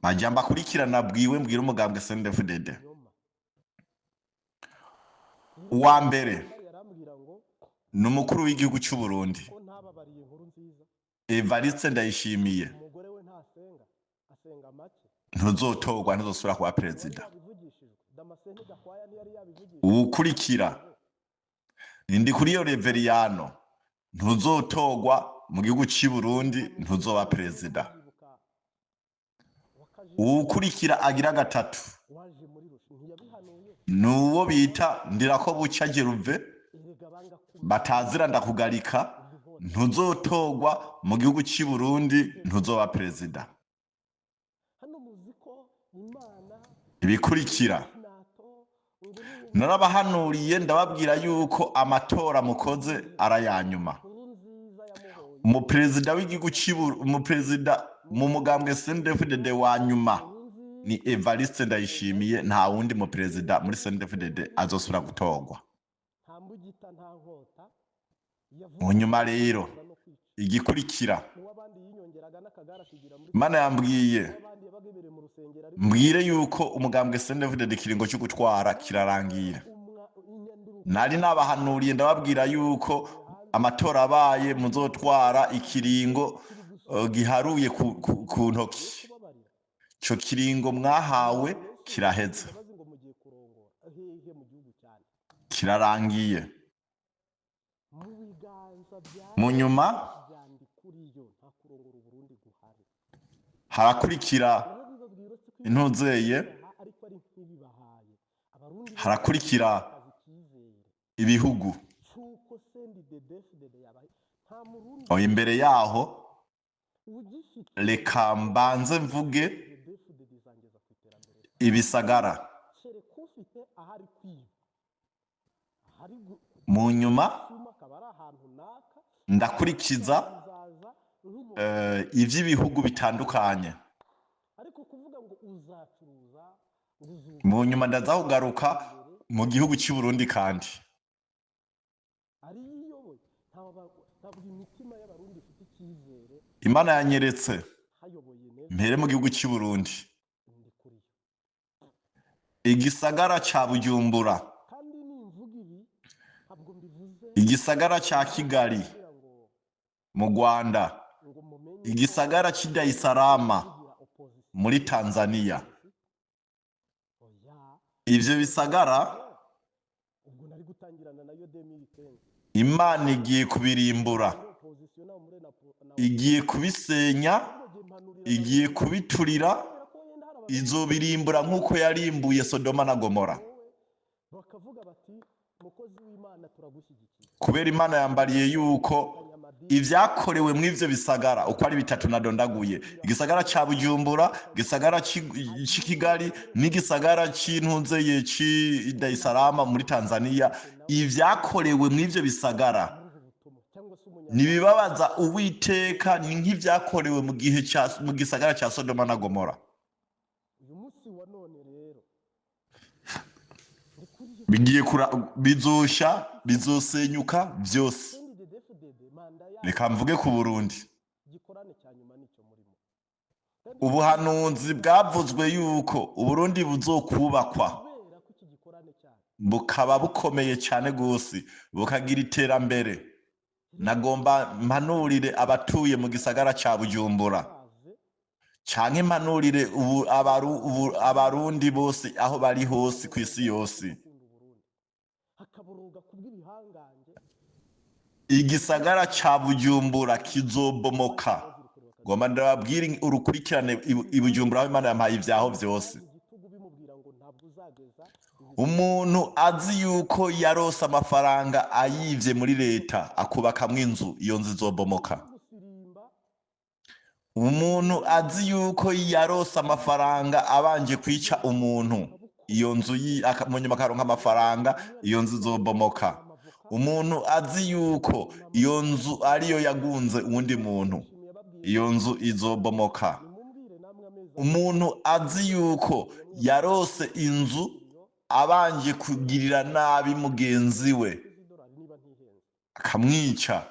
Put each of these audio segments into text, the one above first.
majambo akurikirana bwiwe mbwira umugambwe CNDD-FDD. Uwa mbere ni umukuru w'igihugu cy'u Burundi Evariste Ndayishimiye, ntuzotorwa, ntuzosubira kuba perezida. Uwukurikira ndi kuri iyo Reveriyano, ntuzotorwa mu gihugu cy'u Burundi, ntuzoba perezida. Uwukurikira agira gatatu nuwo bita Ndirakobuca Geruve, batazira ndakugarika, ntuzotorwa mu gihugu cy'u Burundi, ntuzoba perezida. Ibikurikira narabahanuriye ndababwira yuko amatora mukoze arayanyuma. Umuperezida w'igihugu umuperezida mu mugambwe CNDD-FDD wa nyuma ni Evariste Ndayishimiye, nta wundi mu perezida muri CNDD-FDD azosubira gutorwa. Mu nyuma rero igikurikira, Imana yambwiye mbwire yuko umugambwe CNDD-FDD ikiringo cyo gutwara kirarangiye. Nari nabahanuriye ndababwira yuko amatora abaye muzotwara ikiringo giharuye ku ntoki. Cyo kiringo mwahawe kiraheze, kirarangiye. Mu nyuma harakurikira intuzeye, harakurikira ibihugu. Imbere yaho reka mbanze mvuge ibisagara. Mu nyuma ndakurikiza iby'ibihugu bitandukanye. Mu nyuma ndaza kugaruka mu gihugu cy'u Burundi kandi. Imana yanyeretse mpere mu gihugu cy'u Burundi, igisagara ca Bujumbura, igisagara ca Kigali mu Rwanda, igisagara cy'i Dar es Salaam muri Tanzania. Ivyo bisagara Imana igiye kubirimbura, igiye kubisenya, igiye kubiturira, izobirimbura nk'uko yarimbuye Sodoma na Gomora. Kubera Imana yambariye yuko ivyakorewe mw'ivyo bisagara uko ari bitatu nadondaguye, igisagara ca Bujumbura, igisagara ci Kigali n'igisagara c'intuzeye ci Dar es Salaam muri Tanzania, ivyakorewe mw'ivyo bisagara nibibabaza Uwiteka, ni nk'ivyakorewe mu gisagara ca Sodoma na Gomora. Bigiye bizosha, bizosenyuka vyose. Reka mvuge ku Burundi. Ubuhanuzi bwavuzwe yuko Uburundi buzokubakwa, bukaba bukomeye cyane gose, bukagira iterambere. Nagomba mpanurire abatuye mu gisagara ca Bujumbura, canke mpanurire abarundi bose aho bari hose ku isi yose. Igisagara ca Bujumbura kizobomoka. Ngomba ndababwira urukurikirane ibujumbura aho Imana yampaye ivyaho vyose. Umuntu azi yuko yarose amafaranga ayivye muri leta akubakamwo inzu, iyo nzu izobomoka. Umuntu azi yuko yarose amafaranga abanje kwica umuntu, iyo nzu munyuma akaronka amafaranga, iyo nzu izobomoka. Umuntu azi yuko iyo nzu ariyo yagunze uwundi muntu, iyo nzu izobomoka. Umuntu azi yuko yarose inzu abanje kugirira nabi mugenzi we akamwica,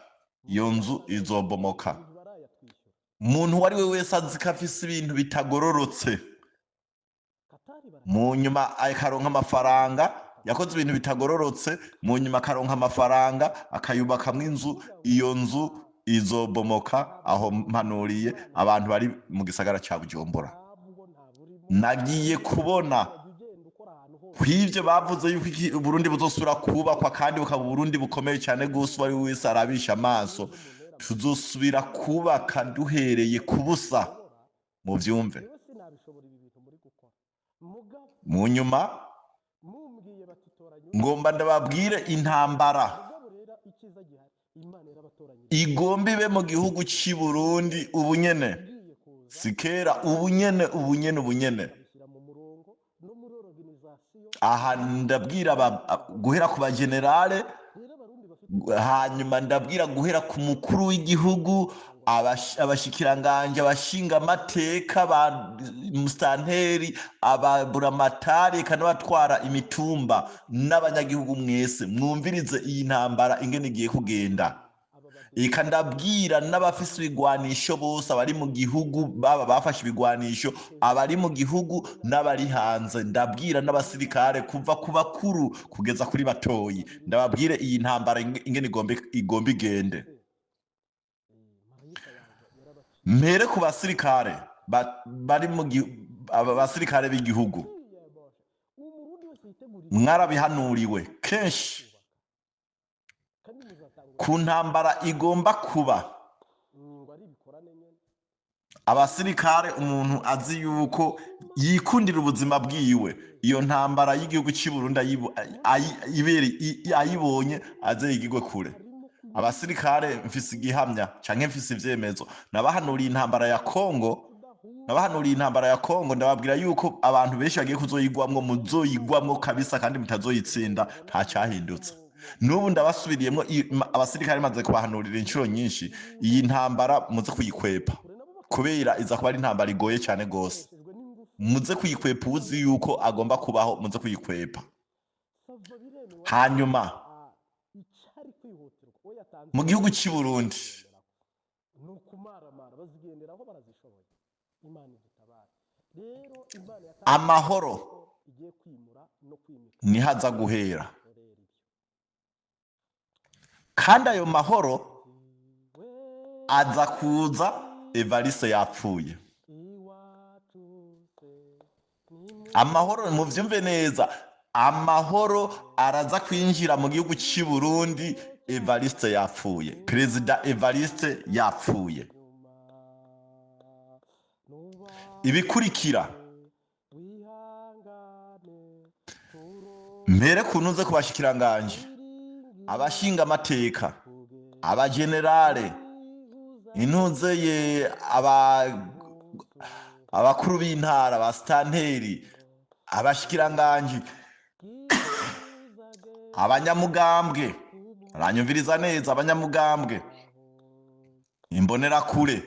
iyo nzu izobomoka. umuntu uwo ari we wese azi ko afise ibintu bitagororotse mu nyuma akaronka amafaranga, yakoze ibintu bitagororotse mu nyuma akaronka amafaranga akayubakamwo inzu, iyo nzu izobomoka. Aho mpanuriye abantu bari mu gisagara ca Bujumbura. Nagiye kubona kw'ivyo bavuze yuko Burundi buzosubira kubakwa kandi bukaba Burundi bukomeye cyane gose, uwo ari we wese arabisha amaso, tuzosubira kubaka duhereye ku busa. Mu vyumve, mu nyuma ngomba ndababwire intambara igomba ibe mu gihugu c'i Burundi ubunyene, sikera ubunyene. Aha ndabwira guhera ku bagenerale, hanyuma ndabwira guhera ku mukuru w'igihugu, abashikiranganje, abashinga amateka, ba musitanteri, ababuramatari, n'abatwara imitumba, n'abanyagihugu mwese mwumvirize iyi ntambara ingene igiye kugenda. Eka ndabwira n'abafise ibigwanisho bose, abari mu gihugu, baba bafashe ibigwanisho, abari mu gihugu n'abari hanze. Ndabwira n'abasirikare kuva ku bakuru kugeza kuri batoyi, ndababwire iyi ntambara ingene igomba igende. Mpere ku basirikare bari mu abasirikare b'igihugu, mwarabihanuriwe kenshi ku ntambara igomba kuba. Abasirikare, umuntu azi yuko yikundira ubuzima bwiwe, iyo ntambara y'igihugu c'i Burundi ayibonye aze yigigwe kure. Abasirikare mfise igihamya canke mfise ivyemezo, nabahanuriye intambara ya Kongo, ndababwira yuko abantu benshi bagiye kuzoyigwamwo, muzoyigwamwo kabisa kandi mutazoyitsinda, nta cyahindutse. N'ubu ndabasubiriyemwo, abasirikare maze kubahanurira inshuro nyinshi, iyi ntambara muze kuyikwepa, kubera iza kuba ari intambara igoye cyane gose. Muze kuyikwepa, uzi yuko agomba kubaho, muze kuyikwepa. Hanyuma mu gihugu c'i Burundi amahoro nihaza guhera, kandi ayo mahoro aza kuza Evariste yapfuye. Amahoro, muvyumve neza, amahoro araza kwinjira mu gihugu c'i Burundi Evariste yapfuye, Perezida Evariste yapfuye. Ibikurikira mpere kunuze kubashikiranganje, abashinga amateka, abagenerale, intuzeye, abakuru b'intara, abasitanteri, abashikiranganje, abanyamugambwe, aranyumviriza neza, abanyamugambwe, imbonerakure,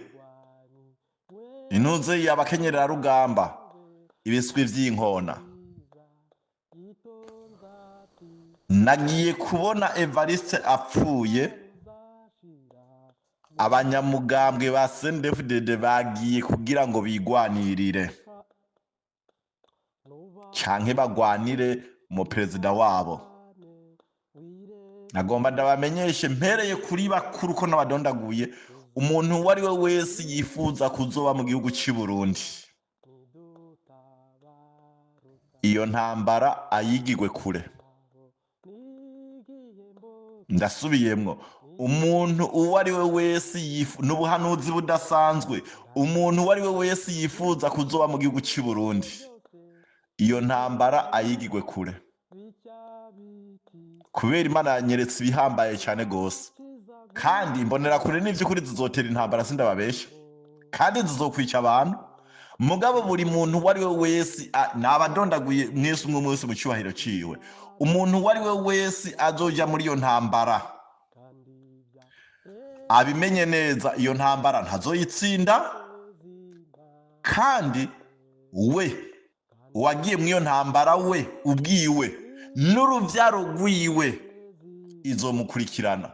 intuzeye, abakenyerera rugamba, ibiswi vy'inkona. Nagiye kubona Evariste apfuye, abanyamugambwe ba CNDD-FDD bagiye kugira ngo bigwanirire canke bagwanire mu perezida wabo. Nagomba ndabamenyeshe mpereye kuri bakuru ko nabadondaguye, umuntu uwo ari we wese yifuza kuzoba mu gihugu c'i Burundi, iyo ntambara ayigigwe kure. Ndasubiyemwo, umuntu uwo ari we wese n'ubuhanuzi budasanzwe, umuntu uwo ari we wese yifuza kuzoba mu gihugu c'i Burundi, iyo ntambara ayigigwe kure, kubera Imana yanyeretse ibihambaye cyane gose. Kandi mbonera kure n'ivy'ukuri zizotera intambara, sindababesha, kandi zizokwica abantu. Mugabo buri muntu uwo ari we wese, nabadondaguye mwese umwe wese mu cyubahiro ciwe, umuntu uwo ari we wese azoja muri iyo ntambara abimenye neza, iyo ntambara ntazoyitsinda, kandi we uwagiye muri iyo ntambara we ubwiwe n'uruvyaro rwiwe izomukurikirana.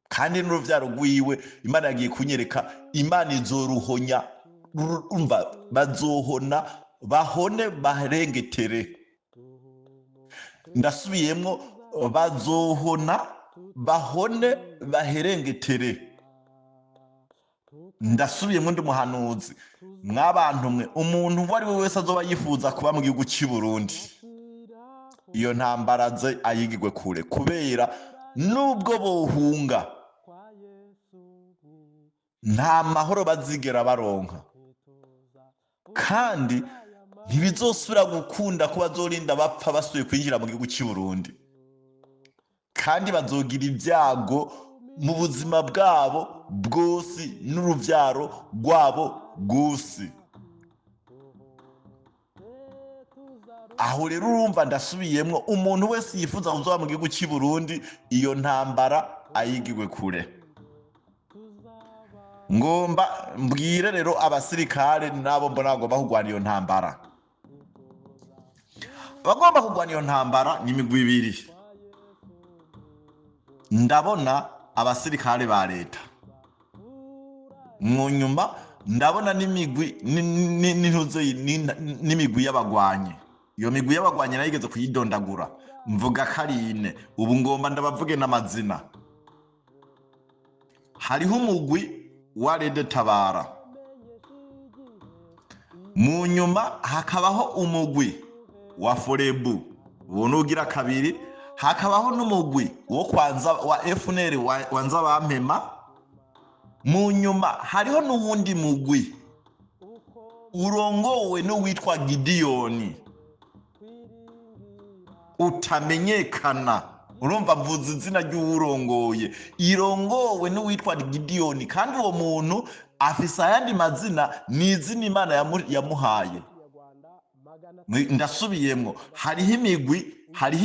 kandi n'uruvyaro rwiwe Imana yagiye kunyereka Imana izoruhonya umva bazohona bahone barengetere. Ndasubiyemwo bazohona bahone baherengetere. Ndasubiyemwo ndi muhanuzi mw'abantu mwe, umuntu uwo ari we wese azoba yifuza kuba mu gihugu cy'i Burundi, iyo ntambara ze ayigirwe kure, kubera nubwo bohunga nta mahoro bazigera baronka, kandi ntibizosubira gukunda ko bazorinda bapfa basuye kwinjira mu gihugu cy'i Burundi, kandi bazogira ibyago mu buzima bwabo bwose n'uruvyaro rwabo rwose. Aho rero urumva ndasubiyemwo, umuntu wese yifuza kuzoba mu gihugu cy'i Burundi, iyo ntambara ayigirwe kure. Ngomba mbwire rero abasirikare nabo mbona bagomba kurwana iyo ntambara. Bagomba kurwana iyo ntambara ni imigwi ibiri. Ndabona abasirikare ba leta, mu nyuma ndabona n'imigwi n'imigwi y'abagwanyi. Iyo migwi y'abagwanyi nayigeze kuyidondagura mvuga karine, ubu ngomba ndabavuge n'amazina. Hariho umugwi wa Rede Tabara, mu nyuma hakabaho umugwi wa Forebu, uwo nugira kabiri. Hakabaho n'umugwi wo kwanza wa FNL wa Nzabampema. Mu nyuma hariho n'uwundi mugwi urongowe n'uwitwa Gidiyoni utamenyekana. Urumva mvuze izina ry'uwurongoye, irongowe n'uwitwa Gidiyoni, kandi uwo muntu afise ayandi mazina, ni izina Imana yamuhaye. Ndasubiyemwo, hariho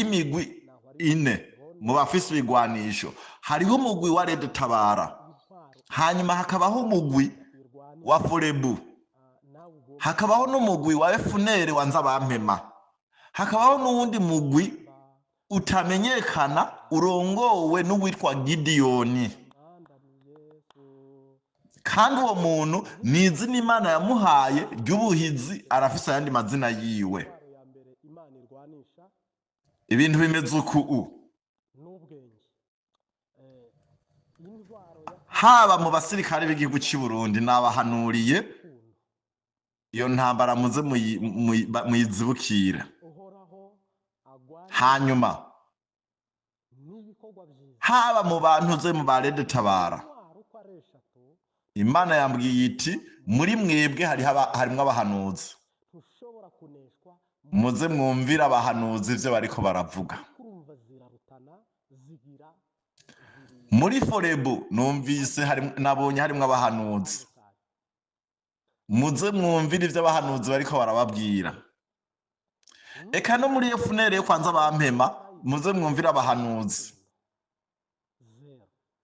imigwi ine mu bafise ibigwanisho. Hariho umugwi wa Rede Tabara, hanyuma hakabaho umugwi wa Forebu, hakabaho n'umugwi wa FNL wa Nzabampema, hakabaho n'uwundi mugwi utamenyekana urongowe n'uwitwa Gidiyoni, kandi uwo muntu ni izina Imana yamuhaye ry'ubuhizi, arafise ayandi mazina yiwe. Ibintu bimeze uku, haba mu basirikare b'igihugu cy'i Burundi nabahanuriye iyo ntambara muze muyizibukira. Hanyuma haba mu bantu ze mu ba Rede Tabara, Imana yambwiye iti muri mwebwe harimwo abahanuzi, muze mwumvira abahanuzi ivyo bariko baravuga. Muri Forebu numvise nabonye harimwo abahanuzi, muze mwumvira ivyo abahanuzi bariko barababwira. Eka no muri FNL yo kwa Nzabampema muze mwumvira abahanuzi,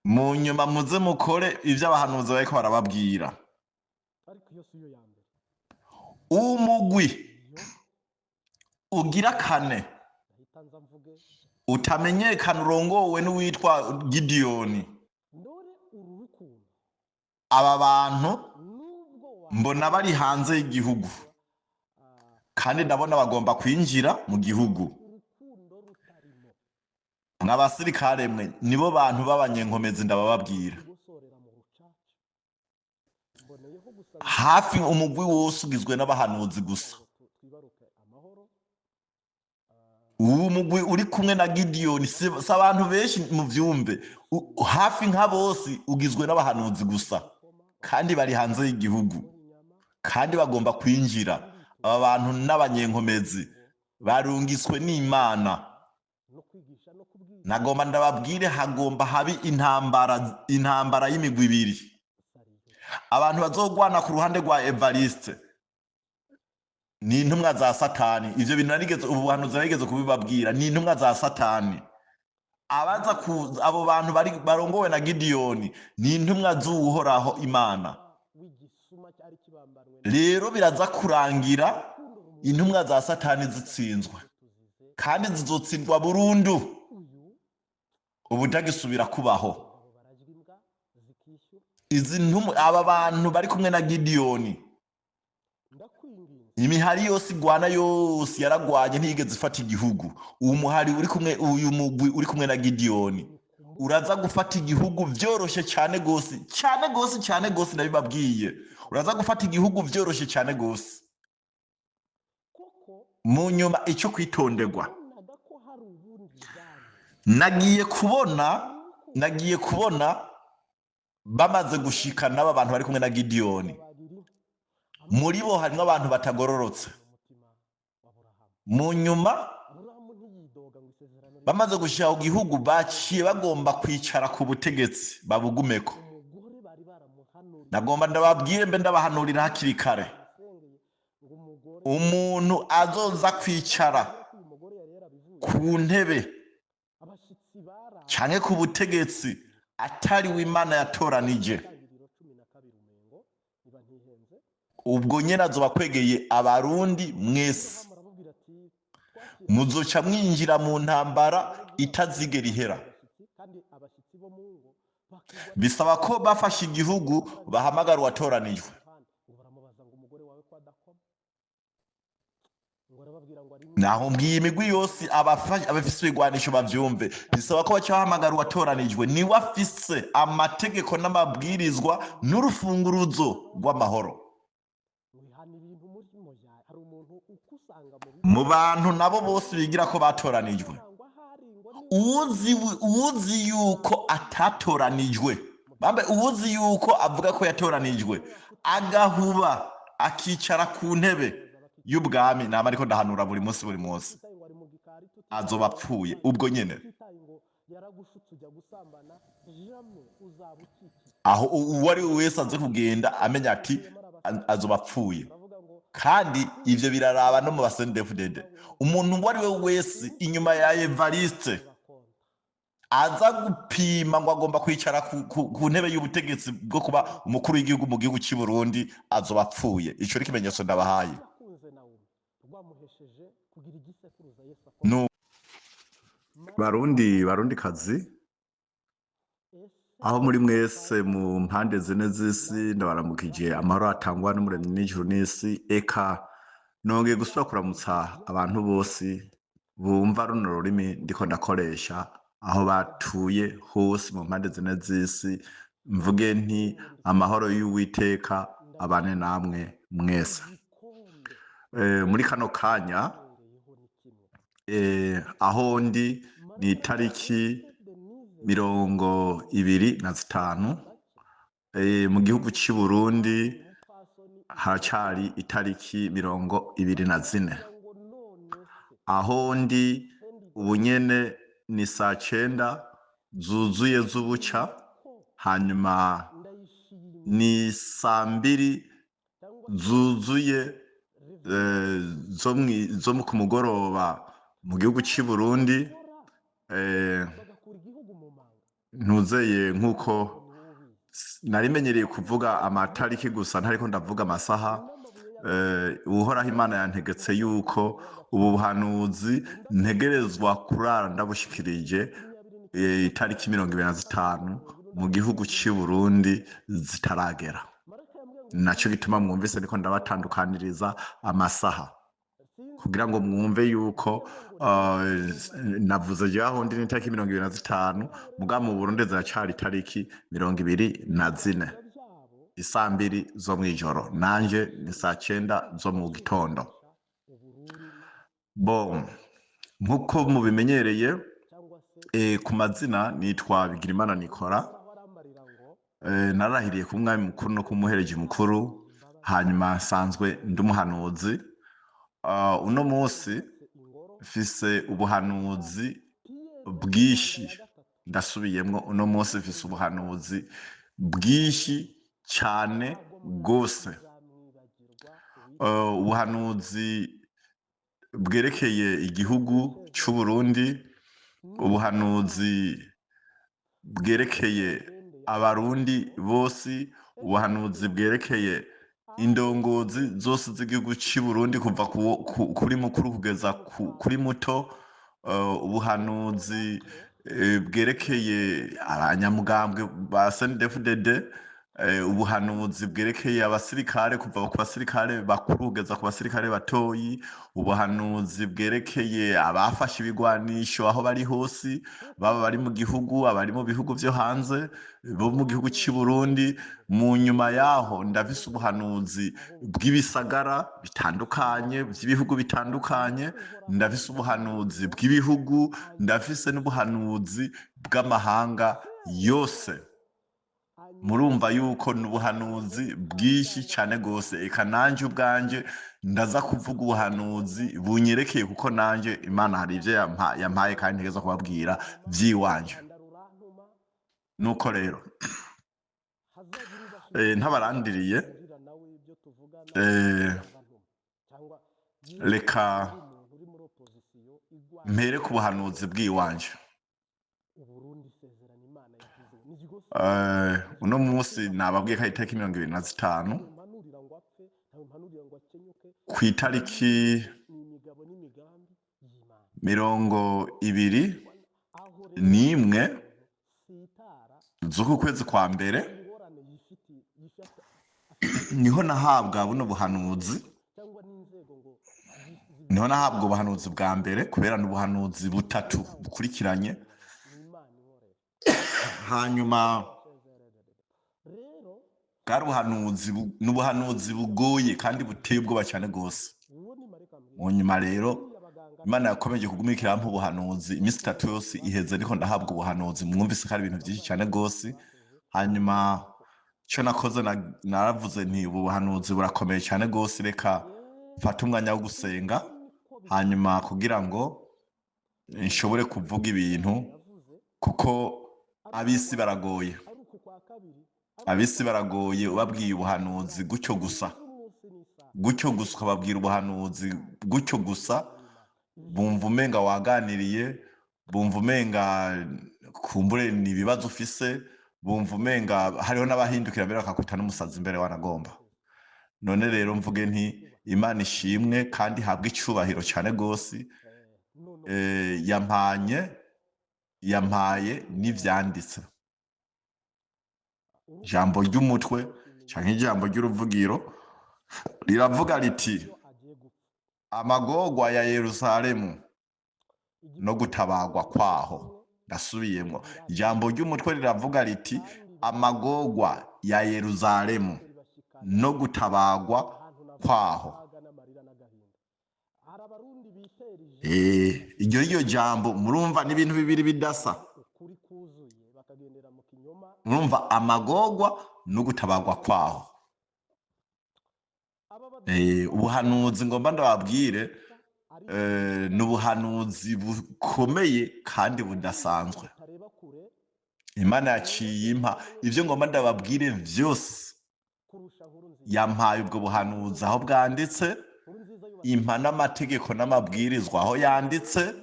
mu nyuma muze mukore ivyo abahanuzi bariko barababwira. Umugwi ugira kane utamenyekana urongowe n'uwitwa Gidiyoni, aba bantu mbona bari hanze y'igihugu, kandi ndabona bagomba kwinjira mu gihugu. Mw'abasirikare mwe nibo bantu b'abanyenkomezi ndabababwira. Hafi umugwi wose ugizwe n'abahanuzi gusa. Uwo mugwi uri kumwe na Gidiyoni si abantu benshi mu vyumve, hafi nka bose ugizwe n'abahanuzi gusa, kandi bari hanze y'igihugu, kandi bagomba kwinjira. Aba bantu n'abanyenkomezi barungiswe n'Imana. Nagomba ndababwire, hagomba habi intambara y'imigwi ibiri. Abantu bazogwana ku ruhande rwa Evariste ni intumwa za Satani. Ivyo bintu ubuhanuzi narigeze kubibabwira, ni intumwa za Satani. Abo bantu barongowe na Gidiyoni ni intumwa z'Uhoraho Imana. Rero biraza kurangira intumwa za Satani zitsinzwe, kandi zizotsindwa burundu, ubutagisubira kubaho. aba bantu bari kumwe na Gideyoni, imihari yose igwana yose yaragwanye ntiyigeze ifata igihugu. Uyu mugwi uri kumwe na Gideyoni uraza gufata igihugu byoroshye cyane gose cyane gose cyane gose, ndabibabwiye, uraza gufata igihugu byoroshye cyane gose. Mu nyuma icyo kwitonderwa, nagiye kubona bamaze gushikana n'aba bantu bari kumwe na Gideyoni, muri bo harimo abantu batagororotse. Mu nyuma bamaze gushika ku gihugu, baciye bagomba kwicara ku butegetsi babugumeko. Nagomba ndababwire mbe ndabahanurira hakiri kare, umuntu azoza kwicara ku ntebe canke ku butegetsi atari w'Imana yatoranije, ubwo nyene azoba kwegeye abarundi mwese, muzoca mwinjira mu ntambara itazigera ihera. Bisaba ko bafashe igihugu bahamagara uwatoranijwe. Naho mbwiye imigwi yose abafise ibigwanisho bavyumve, bisaba ko baca bahamagara uwatoranijwe, niwe afise amategeko n'amabwirizwa n'urufunguruzo rw'amahoro. Mu bantu nabo bose bigira ko batoranijwe, uwuzi yuko atatoranijwe, uwuzi yuko avuga ko yatoranijwe agahuba akicara ku ntebe y'ubwami, nama ariko ndahanura buri munsi, azoba apfuye ubwo nyene. Aho uwo ari we wese aze kugenda amenya ati azoba apfuye. Kandi ivyo biraraba no mu basendefudede. Umuntu uwo ari we wese inyuma ya Evariste aza gupima ngo agomba kwicara ku ntebe y'ubutegetsi bwo kuba umukuru w'igihugu mu gihugu cy'i Burundi, azoba apfuye. Ico ari ikimenyetso ndabahaye. Barundi kazi, aho muri mwese mu mpande zine z'isi, ndabaramukije amahoro atangwa n'umuremyi n'ijuru n'isi. Eka nongeye gusubira kuramutsa abantu bose bumva runo rurimi ndiko ndakoresha, aho batuye hose mu mpande zine z'isi. Mvuge nti amahoro y'Uwiteka abane namwe mwese. Muri kano kanya aho ndi ni itariki 25 mu gihugu cy'i Burundi, haracari itariki 24. Aho ndi ubu nyene ni saa 9 zuzuye z'ubuca, hanyuma ni saa 2 zuzuye zo ku mugoroba mu gihugu cy'i Burundi. Ntuzeye nk'uko narimenyereye kuvuga amatariki gusa, ntariko ndavuga amasaha. Uhoraho Imana yantegetse yuko ubu buhanuzi ntegerezwa kurara ndabushikirije itariki 25 mu gihugu cy'i Burundi zitaragera. Naco gituma mwumvise niko ndabatandukaniriza amasaha, kugira ngo mwumve yuko navuze je aho ndi n'itariki 25, muga mu Burundi ziracari itariki 24, isaa 2 zo mw'ijoro, nanje ni saa 9 zo mu gitondo. Bon, nkuko mubimenyereye, ku mazina nitwa Bigirimana Nikora. Narahiriye ku mwami mukuru no kumuhereje mukuru, hanyuma nsanzwe ndi umuhanuzi. Uno munsi mfise ubuhanuzi bwinshi, ndasubiyemwo, uno munsi mfise ubuhanuzi bwinshi cyane gose. Ubuhanuzi bwerekeye igihugu cy'u Burundi, ubuhanuzi bwerekeye abarundi bose, ubuhanuzi bwerekeye indongozi zose z'igihugu cy'i Burundi kuva kuri mukuru kugeza kuri muto, ubuhanuzi bwerekeye abanyamugambwe ba CNDD-FDD, ubuhanuzi bwerekeye abasirikare kuva ku basirikare bakuru kugeza ku basirikare batoyi, ubuhanuzi bwerekeye abafashe ibigwanisho aho bari hose, baba bari mu gihugu, abari mu bihugu vyo hanze, bo mu gihugu cy'i Burundi. Mu nyuma yaho ndafise ubuhanuzi bw'ibisagara bitandukanye by'ibihugu bitandukanye, ndafise ubuhanuzi bw'ibihugu, ndafise n'ubuhanuzi bw'amahanga yose. Murumva yuko n'ubuhanuzi bwinshi cyane gose, eka nanje ubwanje ndaza kuvuga ubuhanuzi bunyerekeye, kuko nanje Imana hari ivyo yampaye kandi ntegeza kubabwira vyiwanje. Nuko rero ntabarandiriye, reka mpere ku buhanuzi bw'iwanje. Uno munsi nababwiye ko ari itariki 25 kw'itariki 21 z'uku kwezi kwa mbere niho nahabwa buno buhanuzi, niho nahabwa ubuhanuzi bwa mbere, kubera n'ubuhanuzi butatu bukurikiranye. Hanyuma bwari n'ubuhanuzi bugoye kandi buteye ubwoba cyane gose. Mu nyuma rero Imana yakomeje kugumikira mu buhanuzi iminsi 3 yose iheze, ariko ndahabwa ubuhanuzi. Mwumvise ko ari ibintu byinshi cyane gose. Hanyuma cyo nakoze naravuze nti ubu buhanuzi burakomeye cyane gose, reka mfate umwanya wo gusenga hanyuma kugira ngo nshobore kuvuga ibintu, kuko abisi baragoye. Abisi baragoye ubabwiye ubuhanuzi gutyo gusa ukababwira ubuhanuzi gutyo gusa, bumva umenga waganiriye, bumva umenga kumbure ni ibibazo ufise, bumva umenga hariho n'abahindukira mbere bakakwita n'umusazi imbere wanagomba. None rero mvuge nti Imana ishimwe kandi habwe icubahiro cyane gose. yampaye n'ivyanditse, ijambo ry'umutwe canke ijambo ry'uruvugiro riravuga riti amagorwa ya Yerusalemu no gutabagwa kwaho. Ndasubiyemwo, ijambo ry'umutwe riravuga riti amagorwa ya Yerusalemu no gutabagwa kwaho. Iryo jambo murumva n'ibintu bibiri bidasa. Murumva amagorwa no gutabagwa kwaho. Ubuhanuzi ngomba ndababwire n'ubuhanuzi bukomeye kandi budasanzwe. Imana yaciye impa ivyo ngomba ndababwire vyose, yampaye ubwo buhanuzi aho bwanditse, impa n'amategeko n'amabwirizwa aho yanditse.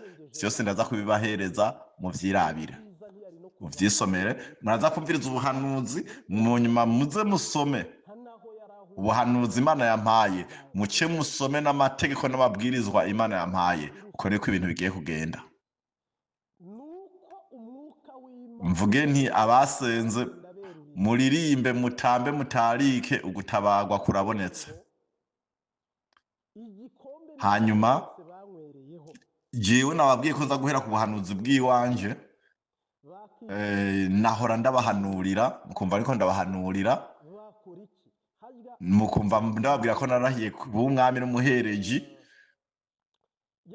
Vyose ndaza kubibahereza mu vyirabire, mu vyisomere. Muraza kumviriza ubuhanuzi, mu nyuma muze musome ubuhanuzi Imana yampaye, muce musome n'amategeko n'amabwirizwa Imana yampaye. Uko niko ibintu bigiye kugenda. Mvuge nti abasenze muririmbe, mutambe, mutarike, ugutabagwa kurabonetse. Hanyuma jewe nababwiye ko nza guhera ku buhanuzi bw'iwanje. Nahora ndabahanurira, mukumva ariko ndabahanurira, mukumva ndababwira ko narahiye kuba umwami n'umuhereji.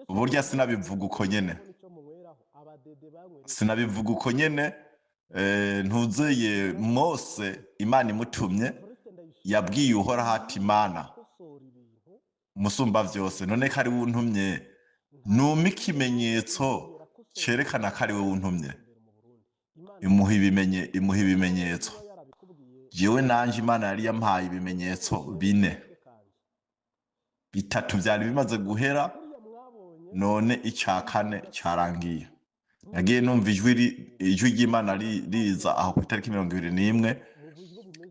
Burya sinabivuga uko nyene, ntuzeye Mose Imana imutumye yabwiye Uhoraho ati Mana musumba vyose, none ko ari we untumye, numpa ikimenyetso cerekana ko ari we untumye. Imuha ibimenyetso. Jewe nanje Imana yari yampaye ibimenyetso 4. 3 vyari bimaze guhera, none ica 4 carangiye. Nagiye numva ijwi ry'Imana riza aho ku itariki 21.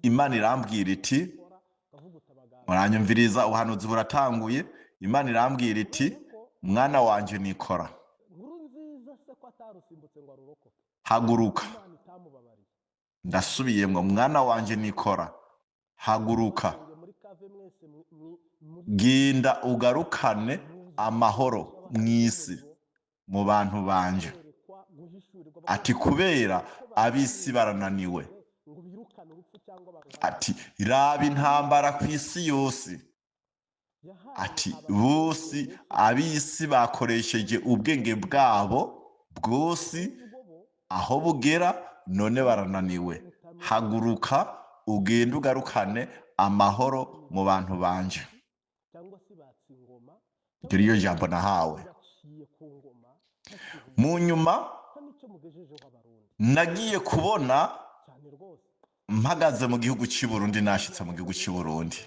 Imana irambwira iti, muranyumviriza, ubuhanuzi buratanguye. Imana irambwira iti, mwana wanje Nikora, haguruka ndasubiyemwo mwana wanje Nikora haguruka genda ugarukane amahoro mw'isi mu bantu banje ati kubera ab'isi barananiwe ati raba intambara ku isi yose ati bose ab'isi bakoresheje ubwenge bwabo bwose aho bugera none barananiwe haguruka ugende ugarukane amahoro mu bantu banje iryo niyo jambo nahawe mu nyuma nagiye kubona mpagaze mu gihugu cy'i Burundi nashitse mu gihugu cy'i Burundi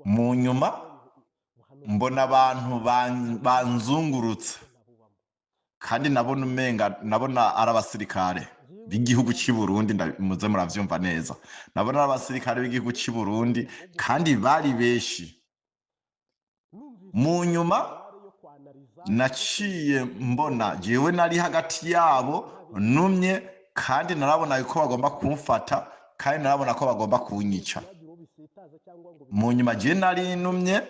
mu nyuma mbona abantu banzungurutse kandi nabona ari abasirikare b'igihugu cy'i Burundi muze muravyumva neza nabona ari abasirikare b'igihugu cy'i Burundi kandi bari benshi mu nyuma naciye mbona jewe nari hagati yabo numye kandi narabona yuko bagomba kumfata kandi narabona ko bagomba kunyica mu nyuma je nari numye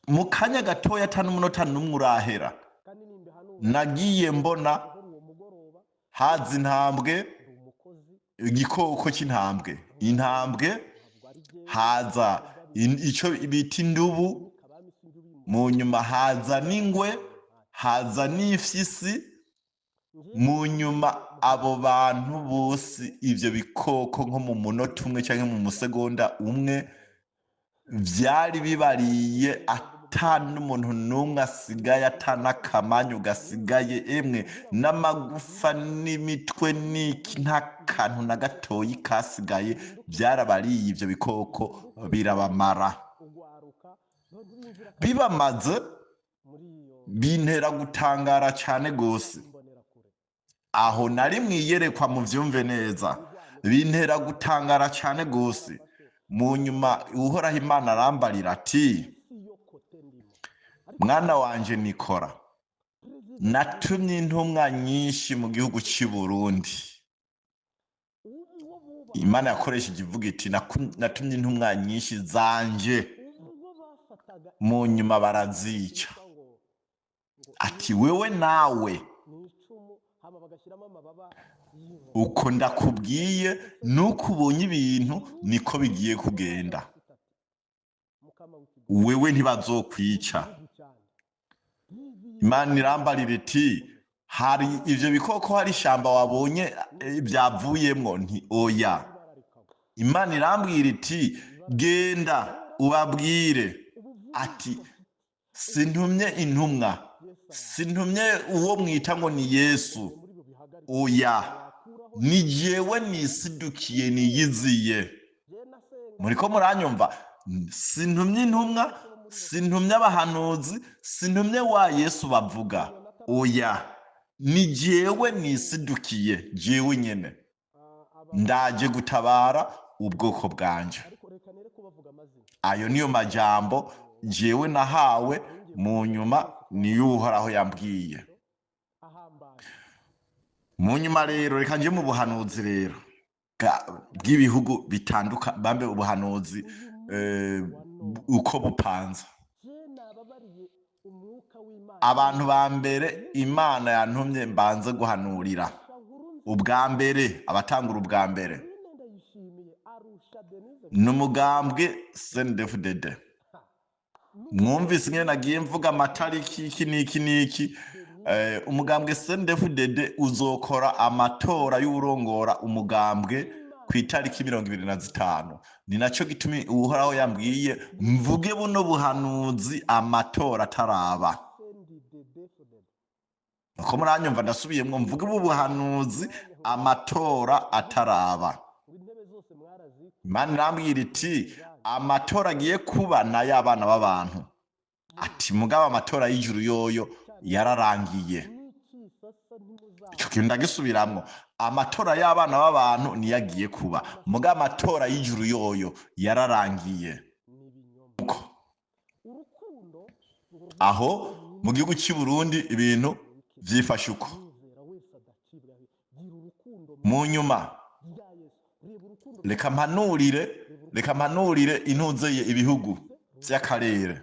mu kanya gatoya ata n'umunota n'umwe urahera nagiye mbona haza intambwe igikoko cy'intambwe haza ico bita indubu mu nyuma haza n'ingwe haza n'ifyisi mu nyuma abo bantu bose ivyo bikoko nko mu munota umwe canke mu musegonda umwe vyari bibariye ata n'umuntu n'umwe asigaye ata n'akamanyu gasigaye emwe n'amagufa n'imitwe n'iki nta kantu na gatoyi kasigaye vyarabariye ivyo bikoko birabamara bibamaze bintera gutangara cane gose aho nari mwiyerekwa mu vyumve neza bintera gutangara cane gose mu nyuma uhoraho Imana arambarira ati mwana wanje Nikora natumye intumwa nyinshi mu gihugu cy'i Burundi Imana yakoresheje ivuga iti natumye intumwa nyinshi zanje mu nyuma barazica ati wewe nawe uko ndakubwiye nuko ubonye ibintu niko bigiye kugenda wewe ntibazokwica Imana irambarira iti hari ivyo bikoko hari ishamba wabonye byavuyemwo nti oya Imana irambwira iti genda ubabwire ati sintumye intumwa sintumye uwo mwita ngo ni Yesu oya ni jewe nisidukiye niyiziye muriko muranyumva sintumye intumwa sintumye abahanuzi sintumye wa Yesu bavuga oya ni jewe nisidukiye jewe nyene ndaje gutabara ubwoko bwanje ayo niyo majambo jewe nahawe mu nyuma niyo Uhoraho yambwiye mu nyuma rero reka nje mu buhanuzi rero bw'ibihugu bitanduka bambe ubuhanuzi uko bupanza abantu ba mbere Imana yantumye mbanze guhanurira ubwa mbere abatangura ubwa mbere n'umugambwe CNDD-FDD mwumvise ngene nagiye mvuga amatariki iki niki umugambwe CNDD-FDD uzokora amatora y'urongora umugambwe ku itariki 25 ni naco gitumi Uhoraho yambwiye mvuge buno buhanuzi amatora ataraba uko muranyumva ndasubiyemwo mvuge ubu buhanuzi amatora ataraba Imana irambwira iti amatora agiye kuba nayo abana b'abantu ati mugabo amatora y'ijuru yoyo yararangiye icyo kintu ndagisubiramwo amatora y'abana b'abantu niyo agiye kuba mugabo amatora y'ijuru yoyo yararangiye aho mu gihugu cy'i Burundi ibintu vyifashe uko mu nyuma reka mpanurire intuzeye ibihugu by'akarere.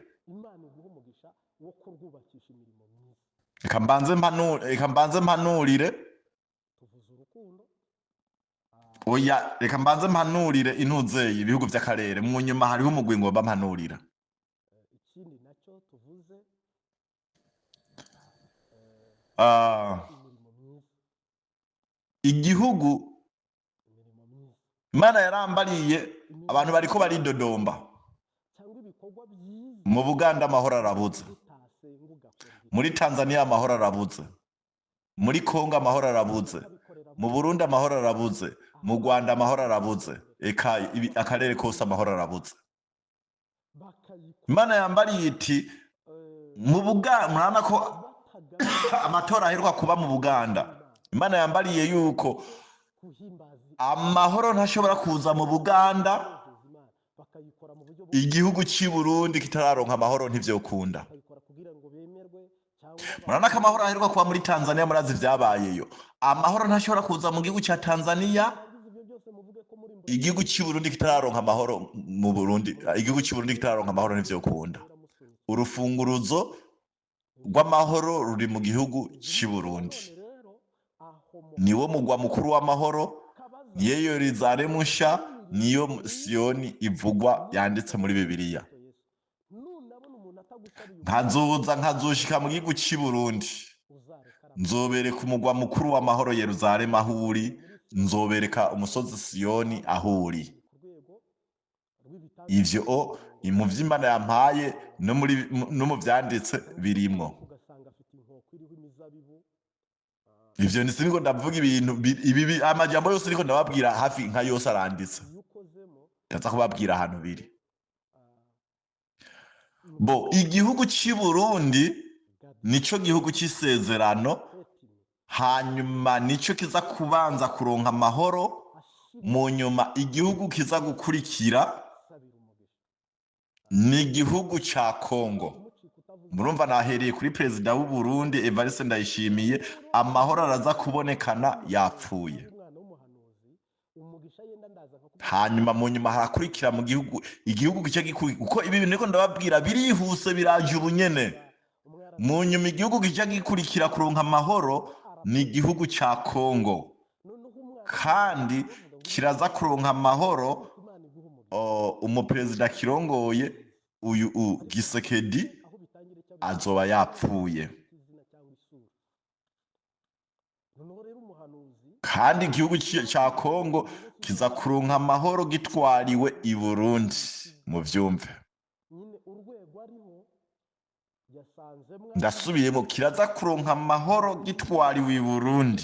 Reka mbanze mpanurire intuzeye ibihugu by'akarere. Mu nyuma hariho umugwi ngomba mpanurira. Igihugu Imana yarambariye abantu bariko baridodomba. Mu Buganda amahoro arabuze, muri Tanzania amahoro arabuze, muri Kongo amahoro arabuze, mu Burundi amahoro arabuze, mu Rwanda amahoro arabuze, eka akarere kose amahoro arabuze. Imana yambariye iti mu Buganda, murabona ko amatora aheruka kuba mu Buganda. Imana yambariye yuko amahoro ntashobora kuza mu Buganda igihugu cy'i Burundi kitararonka amahoro ntivyokunda. Murabona ko amahoro aheruka kuba muri Tanzania, murazi vyabayeyo. Amahoro ntashobora kuza mu gihugu cya Tanzania igihugu cy'i Burundi kitararonka amahoro mu Burundi, igihugu cy'i Burundi kitararonka amahoro ntivyokunda. Urufunguruzo rw'amahoro ruri mu gihugu cy'i Burundi. Niwo mugwa mukuru w'amahoro, niyo Yerusalemu nsha, niyo Siyoni ivugwa yanditse muri Bibiliya. Nkazoshika mu gihugu cy'i Burundi, nzobereka umugwa mukuru w'amahoro Yerusalemu aho uri, nzobereka umusozi Siyoni aho uri. Ivyo mu vy'Imana yampaye no mu vyanditse birimwo. Ivyo nisiniko ndavuga ibintu ibi amajambo yose ariko ndababwira hafi nka yose aranditse. Yaza kubabwira ahantu biri. Igihugu cy'i Burundi nico gihugu cy'isezerano, hanyuma nico kiza kubanza kuronka amahoro, mu nyuma igihugu kiza gukurikira ni igihugu ca Kongo. Murumva nahereye kuri perezida w'u Burundi Evariste Ndayishimiye, amahoro araza kubonekana yapfuye. Hanyuma mu nyuma harakurikira mu igihugu gice gikurikira, uko ibi bintu niko ndababwira birihuse biraje ubunyene. Mu nyuma igihugu gice gikurikira kuronka amahoro ni igihugu ca Kongo, kandi kiraza kuronka amahoro umuperezida kirongoye uyu Gisekedi azoba yapfuye. Kandi igihugu ca Kongo kiza kuronka amahoro gitwariwe i Burundi. Mu vyumve, ndasubiyemo, kiraza kuronka amahoro gitwariwe i Burundi.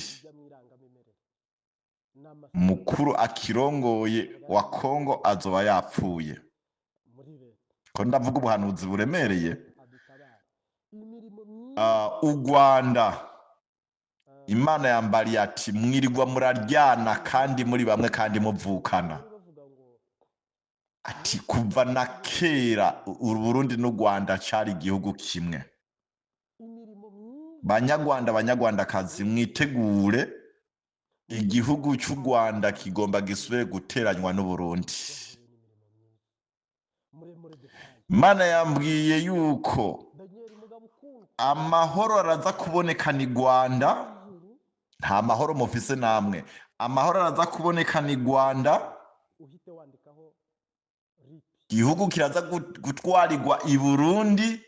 Mukuru akirongoye wa Kongo azoba yapfuye. Ko ndavuga ubuhanuzi buremereye. U Rwanda, Imana yambariye ati mwirirwa muraryana kandi muri bamwe kandi muvukana. Ati kuva na kera u Burundi n'u Rwanda cari igihugu kimwe. Banyarwandakazi mwitegure, igihugu cy'u Rwanda kigomba gisubire guteranywa n'u Burundi. Imana yambwiye yuko amahoro araza kubonekana i Rwanda. Nta mahoro mufise namwe. Amahoro araza kubonekana i Rwanda, igihugu kiraza gutwarirwa i Burundi,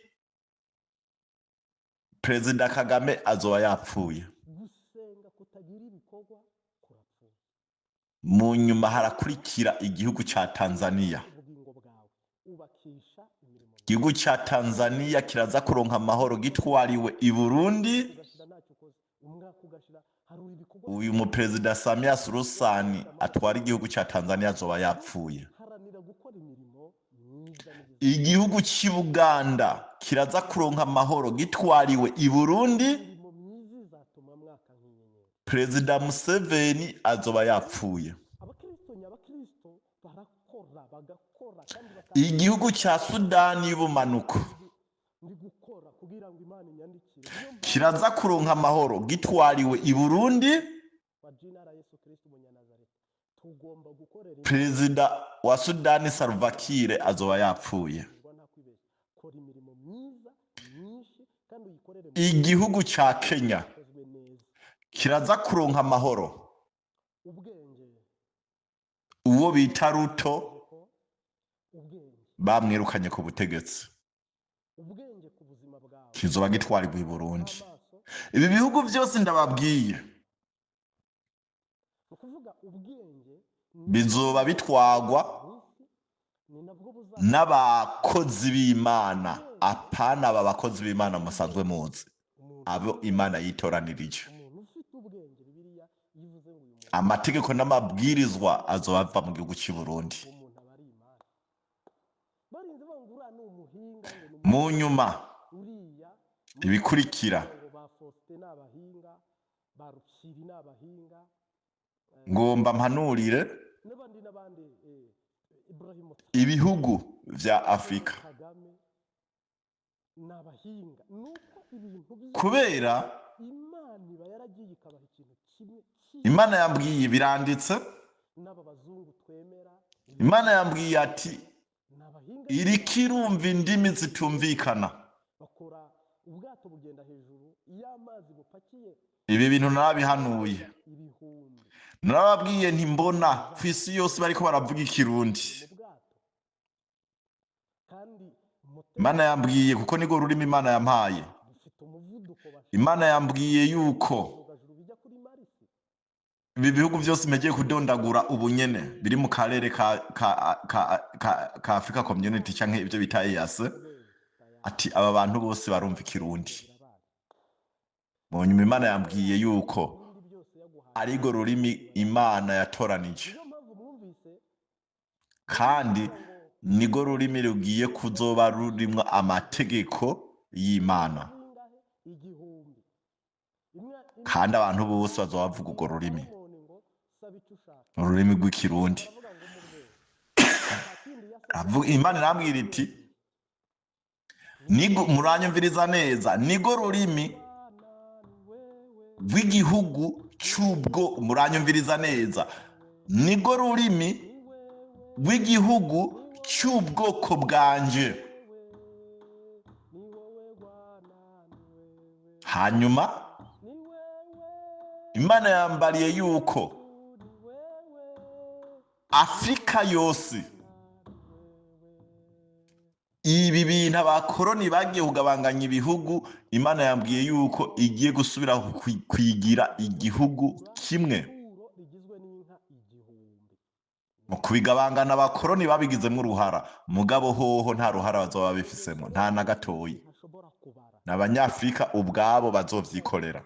Perezida Kagame azoba yapfuye. Mu nyuma harakurikira igihugu ca Tanzania. Igihugu ca Tanzania kiraza kuronka amahoro gitwariwe i Burundi. Uyu muperezida Samia Suluhu Hassan atwara igihugu ca Tanzania azoba yapfuye. Igihugu cy'i Buganda kiraza kuronka amahoro gitwariwe i Burundi. Perezida Museveni azoba yapfuye. Igihugu cya Sudani y'ubumanuko kiraza kuronka amahoro gitwariwe i Burundi. perezida wa Sudani Salva Kiir azoba yapfuye. Igihugu ca Kenya kiraza kuronka amahoro. Uwo bita Ruto bamwirukanye ku butegetsi, kizoba gitwarirwa i Burundi. Ibi bihugu byose ndababwiye bizoba bitwagwa n'abakozi b'Imana, apana aba bakozi b'Imana musanzwe muzi, abo Imana yitoranirije. Amategeko n'amabwirizwa azoba ava mu gihugu cy'i Burundi. Mu nyuma ibikurikira ngomba mpanurire ibihugu vya Afrika, kubera Imana yambwiye, biranditse, Imana yambwiye ati iriko irumva indimi zitumvikana. Ibi bintu narabihanuye, narababwiye nti mbona ku isi yose bariko baravuga ikirundi. Imana yambwiye, kuko niko rurimi Imana yampaye, Imana yambwiye yuko ibi bihugu byose mpegiye kudondagura ubunyene biri mu karere ka Africa Community canke ibyo bita EAC, ati aba bantu bose barumva ikirundi. Mu nyuma Imana yambwiye yuko arigo rurimi Imana yatoranije, kandi nigo rurimi rugiye kuzoba rurimwo amategeko y'Imana, kandi abantu bose bazoba bavuga urwo rurimi, ururimi rw'ikirundi. Imana irambwira iti muranyumviriza neza, nigo rurimi rw'igihugu cy'ubwo, muranyumviriza neza, nigo rurimi rw'igihugu cy'ubwoko bwanje. Hanyuma Imana yambariye yuko Afrika yose ibi bintu abakoroni bagiye kugabanganya ibihugu, Imana yambwiye yuko igiye gusubira kwigira igihugu kimwe. Mu kubigabangana abakoroni babigizemo uruhara, mugabo hoho nta ruhara bazoba bifisemo, nta na gatoyi. N'Abanyafrika ubwabo bazovyikorera.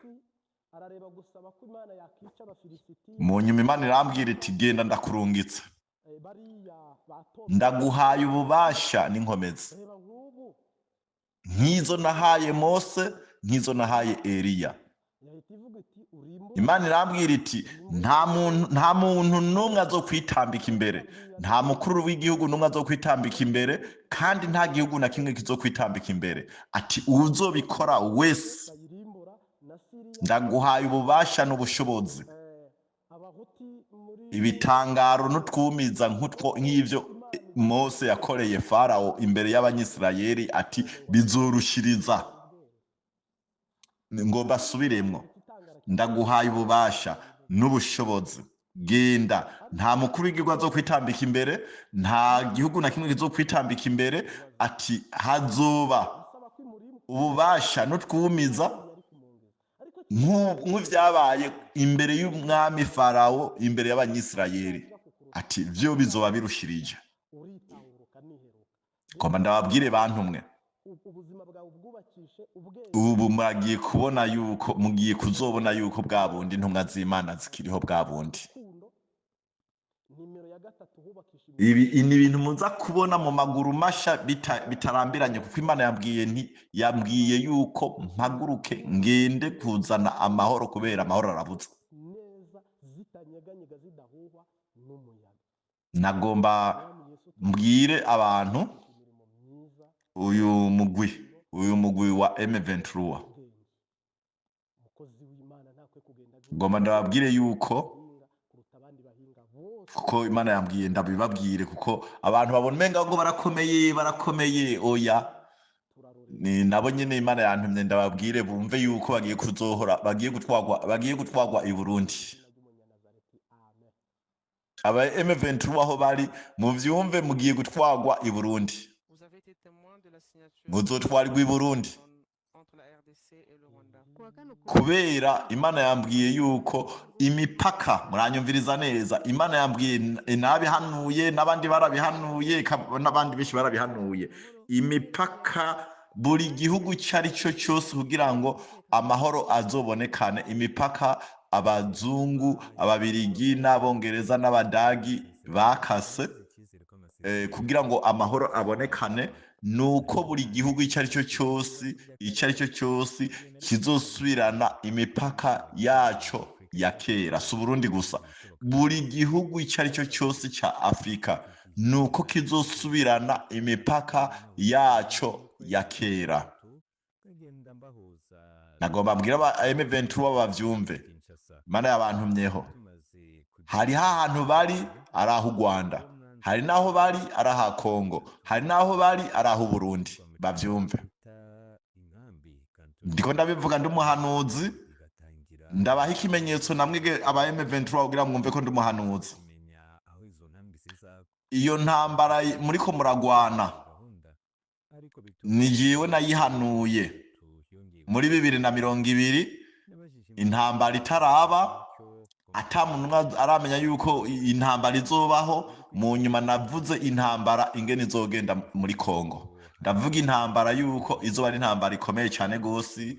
Mu nyuma Imana irambwira iti genda ndakurungitse, ndaguhaye ububasha n'inkomezi nk'izo nahaye Mose, nk'izo nahaye Eliya. Imana irambwira iti nta muntu n'umwe azokwitambika imbere, nta mukuru w'igihugu n'umwe azokwitambika imbere, kandi nta gihugu na kimwe kizokwitambika imbere. Ati uzobikora wese ndaguhaye ububasha n'ubushobozi, ibitangaro n'utwumiza nk'ivyo Mose yakoreye Farawo imbere y'Abanyisirayeli, ati bizorushiriza ngo basubiremwo. Ndaguhaye ububasha n'ubushobozi, genda, nta mukuru w'igihugu azokwitambika imbere, nta gihugu na kimwe kizokwitambika imbere. Ati hazoba ububasha n'utwumiza nk'ivyabaye imbere y'umwami Farawo imbere y'Abanyisirayeli. Ati vyo bizoba birushirije. Komba ndababwire bantumwe, ubu mugiye kubona yuko, mugiye kuzobona yuko bwa bundi intumwa z'Imana zikiriho bwa bundi. Ibi ni ibintu muza kubona mu maguru masha bitarambiranye, kuko Imana yambwiye yuko mpaguruke ngende kuzana amahoro, kubera amahoro arabuze. Nagomba mbwire abantu uyu mugwi wa M23 ngoma ndababwire yuko kuko Imana yambwiye ndabibabwire kuko abantu babona umenga ngo barakomeye oya ni nabo nyene Imana yantumye ndababwire bumve yuko bagiye gutwagwa i Burundi. Aba M23 aho bari muvyumve mugiye gutwagwa i Burundi, muzotwarwa i Burundi kubera Imana yambwiye yuko imipaka, muranyumviriza neza, Imana yambwiye nabihanuye n'abandi barabihanuye n'abandi benshi barabihanuye, imipaka buri gihugu cyari cyo cyose kugira ngo amahoro azobonekane, imipaka abazungu, ababirigi n'abongereza n'abadagi bakase kugira ngo amahoro abonekane, nuko buri gihugu icyo ari cyo cyose kizosubirana imipaka yaco ya kera, si Burundi gusa, buri gihugu icyo ari cyo cyose cya Afrika nuko kizosubirana imipaka yaco ya kera. Nagomba mbwira aba M23 bavyumve, Imana yabantumyeho, hari ahantu bari ari aho u Rwanda, hari naho bari ari aha Kongo, hari naho bari ari aho Burundi, bavyumve. Ndiko ndabivuga ndi umuhanuzi, ndabaha ikimenyetso namwege aba M23 kugira mwumve ko ndi umuhanuzi. Iyo ntambara muriko muragwana ni jewe nayihanuye muri 2020, intambara itaraba, ata muntu aramenya yuko intambara izobaho. Mu nyuma navuze intambara ingene izogenda muri Kongo, ndavuga intambara yuko izoba ari intambara ikomeye cyane gose.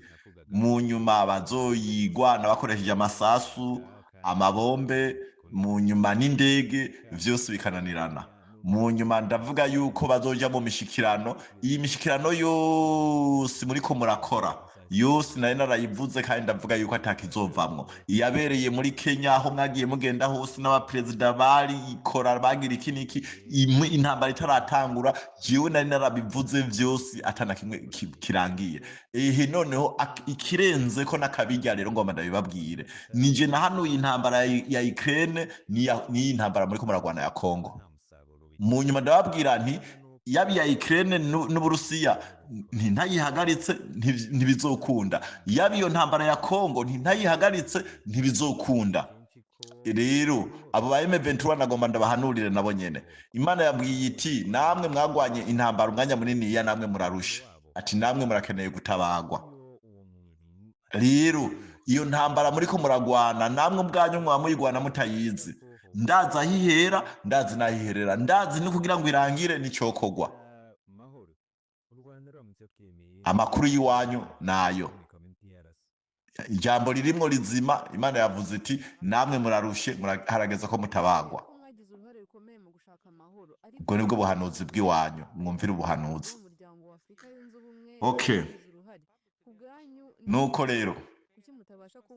Mu nyuma bazoyigwana bakoresheje amasasu, amabombe, mu nyuma n'indege, vyose bikananirana. Mu nyuma ndavuga yuko bazoja mu mishikirano, iyi mishikirano yose muriko murakora yose nari narayivuze, kandi ndavuga yuko atakizovamwo. Iyabereye muri Kenya aho mwagiye mugenda hose n'abaperezida barikora bagira iki intambara itaratangura, jewe nari narabivuze vyose atana kimwe kirangiye. Noneho ikirenze ko nakabirya rero ngomba ndabibabwire, nije nahanuye intambara ya Ukraine ni intambara muriko muragwana ya Kongo. Mu nyuma ndababwira nti yabi ya Ukraine n'Uburusiya ntayihagaritse ntibizokunda, yabi iyo ntambara ya Kongo ntayihagaritse ntibizokunda. Rero abo ba M23 nagomba ndabahanurire nabo nyene. Imana yabwiye iti namwe mwagwanye intambara umwanya munini ya namwe murarusha, ati namwe murakeneye gutabagwa. Rero iyo ntambara muriko muragwana namwe ubwanyu mwamuyigwana mutayizi, ndazi ahihera, ndazi nahiherera, ndazi no kugira ngo irangire n'icokogwa. Amakuru y'iwanyu nayo, ijambo ririmwo rizima. Imana yavuze iti namwe murarushe, harageza ko mutabagwa. Ubwo nibwo buhanuzi bw'iwanyu, mwumvire ubuhanuzi. Okay, nuko rero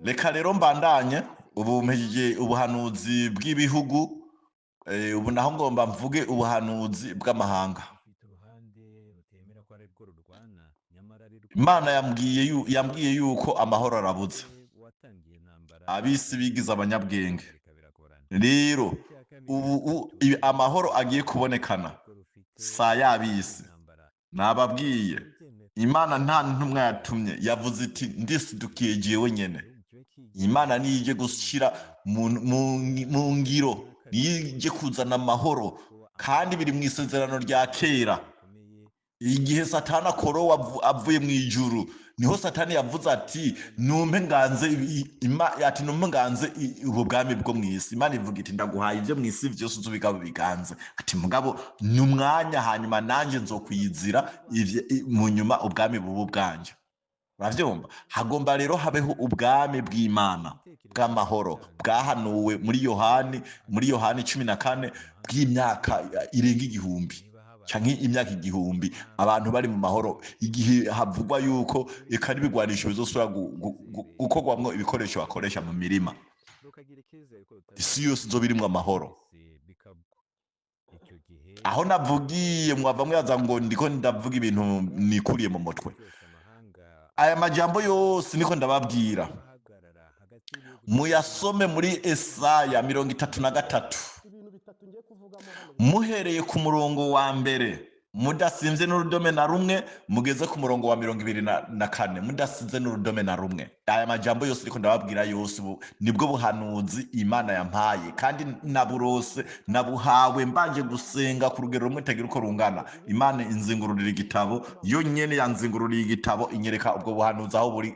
reka rero mbandanye. Ubu mpejeje ubuhanuzi bw'ibihugu, ubu naho ngomba mvuge ubuhanuzi bw'amahanga. Imana yambwiye yuko amahoro arabuze, abisi bigize abanyabwenge. Rero ubu amahoro agiye kubonekana, sa y'abisi. Nababwiye Imana nta ntumwa yatumye, yavuze iti ndisidukiye jewe nyene. Imana niyije gushira mu ngiro, niyije kuzana amahoro, kandi biri mu isezerano rya kera. Igihe Satani akorowe avuye mu ijuru, niho Satani yavuze ati numpe nganze ubu bwami bwo mw'isi. Imana ivuga iti ndaguhaye ibyo mw'isi vyose uzubigabo biganze, ati mugabo ni umwanya, hanyuma nanje nzokwiyizira mu nyuma ubwami bubu bwanje. Uravyumva? Hagomba rero habeho ubwami bw'Imana bw'amahoro bwahanuwe muri Yohani 14 bw'imyaka irenga 1000 canke imyaka 1000, abantu bari mu mahoro. Igihe havugwa yuko eka n'ibigwanisho bizosubira gukorwamwo ibikoresho bakoresha mu mirima, isi yose izoba irimwo amahoro. Aho navugiye mwava mwaza ngo ndiko ndavuga ibintu nikuriye mu mutwe. Aya majambo yose niko ndababwira. muyasome muri Esaya 33 muhereye ku murongo wa mbere mudasinze n'urudome na rumwe mugeze ku murongo wa 24 mudasinze n'urudome na rumwe. Aya majambo yose ariko ndababwira yose nibwo buhanuzi Imana yampaye, kandi naburose nabuhawe mbanje gusenga ku rugero rumwe tagira uko rungana. Imana inzingururira igitabo, yo nyene yanzingururiye igitabo inyereka ubwo buhanuzi aho buri.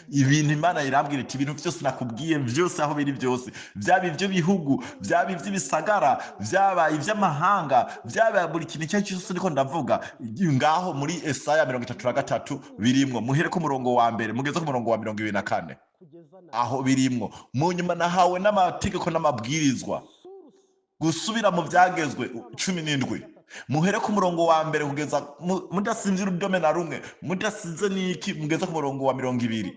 Ibintu Imana irambwira iti ibintu byose nakubwiye byose aho biri byose, byaba ibyo bihugu, byaba iby'ibisagara, byaba iby'amahanga, byaba buri kintu icyo cyose niko ndavuga ngaho muri Esaya 33 birimwo. Muhere ku murongo wa mbere mugeze ku murongo wa 24 aho birimwo. Mu nyuma nahawe n'amategeko n'amabwirizwa gusubira mu byagezwe 17. Muhere ku murongo wa mbere kugeza mudasinzira urudome na rumwe mudasize niki mugeze ku murongo wa 20.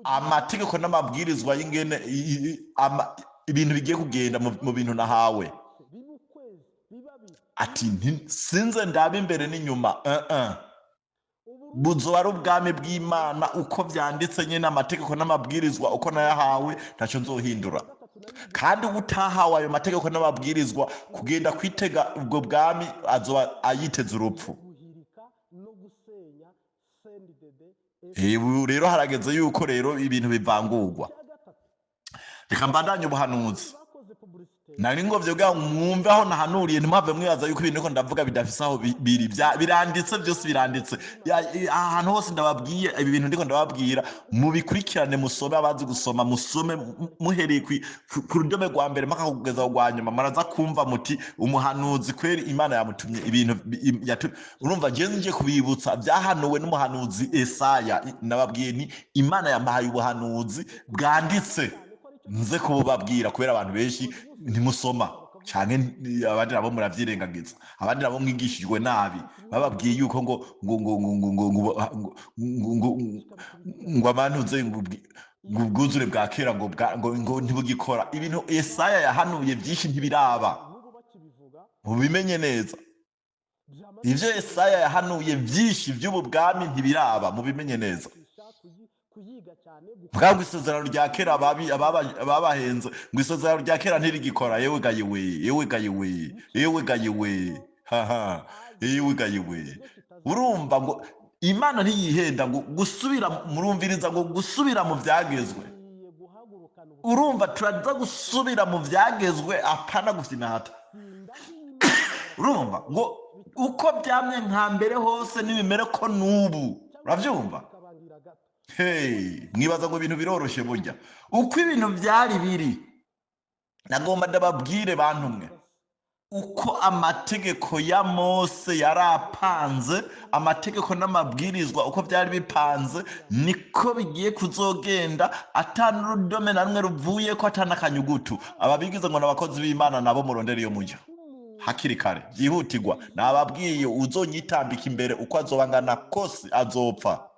Amategeko n'amabwirizwa y'ingene ibintu bigiye kugenda mu bintu nahawe. Ati sinze ndabe imbere n'inyuma, buzo ari ubwami bw'Imana uko byanditse nyine amategeko n'amabwirizwa uko nayahawe ntacyo nzohindura. Kandi utahawe ayo mategeko n'amabwirizwa kugenda kwitega ubwo bwami azoba ayiteze urupfu. Rero harageze yuko rero ibintu bivangurwa. Reka mbandanye ubuhanuzi. Nari ngomvye bwa mwumve aho nahanuriye ntimwave mwibaza yuko ibintu ko ndavuga bidafise aho biri biranditse, byose biranditse ahantu hose. Ndababwiye ibi bintu ndiko ndababwira mubikurikirane, musome, abazi gusoma musome muhereye ku rudome rwa mbere mpaka kugeza rwa nyuma, maraza kumva muti umuhanuzi kweri Imana yamutumye ibintu. Urumva je nje kubibutsa byahanuwe n'umuhanuzi Esaya. Nababwiye ni Imana yampaye ubuhanuzi bwanditse nze kubabwira, kubera abantu benshi ntimusoma cyane, abandi nabo muravyirengagiza, abandi nabo mwigishijwe nabi, bababwiye yuko ngo abantuze ubwuzure bwa kera ngo ntibugikora. Ibintu Esaya yahanuye byinshi ntibiraba, mubimenye neza. Ivyo Esaya yahanuye byinshi by'ubu bwami ntibiraba, mubimenye neza. Bwa isezerano rya kera ababahenze ngo isezerano rya kera ntirigikora. Yewe gayiwe, yewe gayiwe, yewe gayiwe, haha, yewe gayiwe. Urumva ngo Imana ntiyihenda ngo gusubira, murumviriza ngo gusubira mu byagezwe. Urumva turaza gusubira mu byagezwe apana gufinata. Urumva ngo uko byamye nka mbere hose nibimere ko nubu. Uravyumva? Mwibaza ngo ibintu biroroshye burya. Uko ibintu byari biri, nagomba ndababwire bantu mwe, uko amategeko ya Mose yarapanze, amategeko n'amabwirizwa uko byari bipanze, niko bigiye kuzogenda, atana urudome na rumwe ruvuye ko atana kanyugutu. Ababigize ngo n'abakozi b'Imana nabo murondera iyo mujya hakiri kare byihutirwa. Nababwiye uzonyitambika imbere uko azobangana kose azopfa.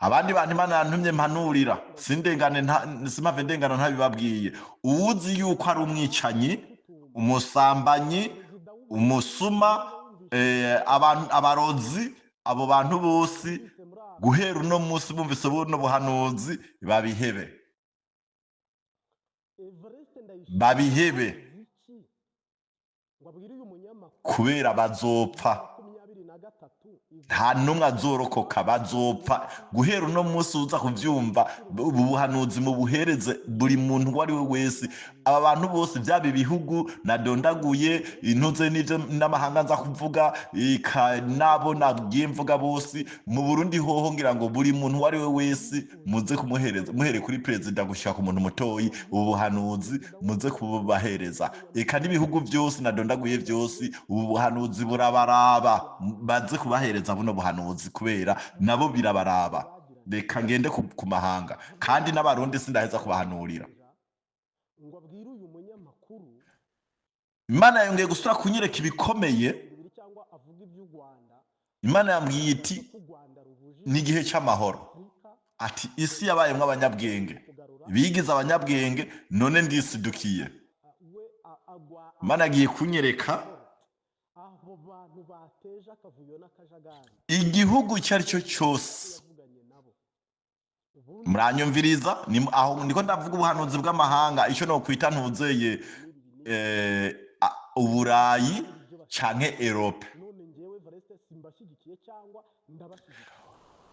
Abandi bantu Imana yantumye mpanurira simave ndengana ntabibabwiye. Uwuzi yuko ari umwicanyi, umusambanyi, umusuma, abarozi, abo bantu bose guhera uno munsi bumvise buno buhanuzi babihebe kubera bazopfa. Nta numwe azorokoka, bazopfa. Guhera uno munsi uza kuvyumva ubuhanuzi mu buhereze buri muntu wari we wese. Aba bantu bose byaba ibihugu nadondaguye intuze n'ivyo n'amahanga nza kuvuga nabo nagiye mvuga bose mu Burundi hoho, ngira ngo buri muntu wari we wese muze kumuhereza, muhere kuri president gushaka umuntu mutoyi, ubu buhanuzi muze kubahereza. Eka n'ibihugu byose nadondaguye byose ubu buhanuzi burabaraba, baze kubahereza buno buhanuzi kubera nabo birabaraba. Reka ngende ku mahanga, kandi n'abarundi sindaheza kubahanurira. Imana yongeye gusura kunyereka ibikomeye. Imana yambwiye iti n'igihe cy'amahoro. Ati isi yabayemwo abanyabwenge, bigize abanyabwenge, none ndisidukiye. Imana yagiye kunyereka igihugu icyo ari cyo cyose muranyumviriza aho ndiko ndavuga ubuhanuzi bw'amahanga icyo no kwita ntuzeye uburayi canke Europe.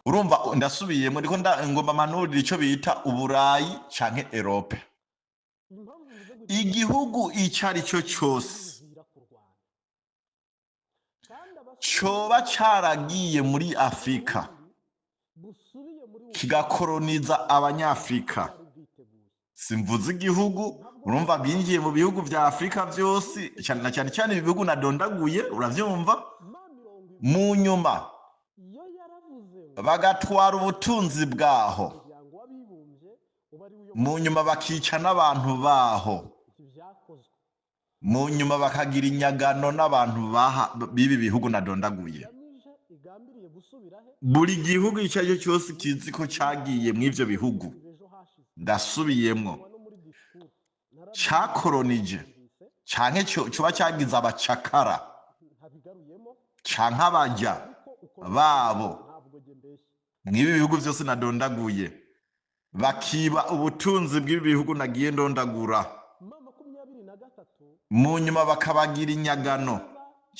Urumva ndasubiyemo ndiko ngomba manurira icyo bita uburayi canke Europe. Igihugu icyo ari cyo cyose coba caragiye muri Afrika kigakoroniza abanyafrika, simvuze igihugu, urumva binjiye mu bihugu vya Afrika byose cyane cyane ibihugu nadondaguye, uravyumva, mu nyuma bagatwara ubutunzi bwaho, mu nyuma bakica n'abantu baho, mu nyuma bakagira inyagano n'abantu bibi bihugu nadondaguye. Buri gihugu icyo ari cyo cyose kizi ko cyagiye mu ivyo bihugu, ndasubiyemwo, cyakoronije canke coba cyagize abacakara canke abaja babo mw'ibi bihugu vyose nadondaguye, bakiba ubutunzi bw'ibi bihugu nagiye ndondagura, mu nyuma bakabagira inyagano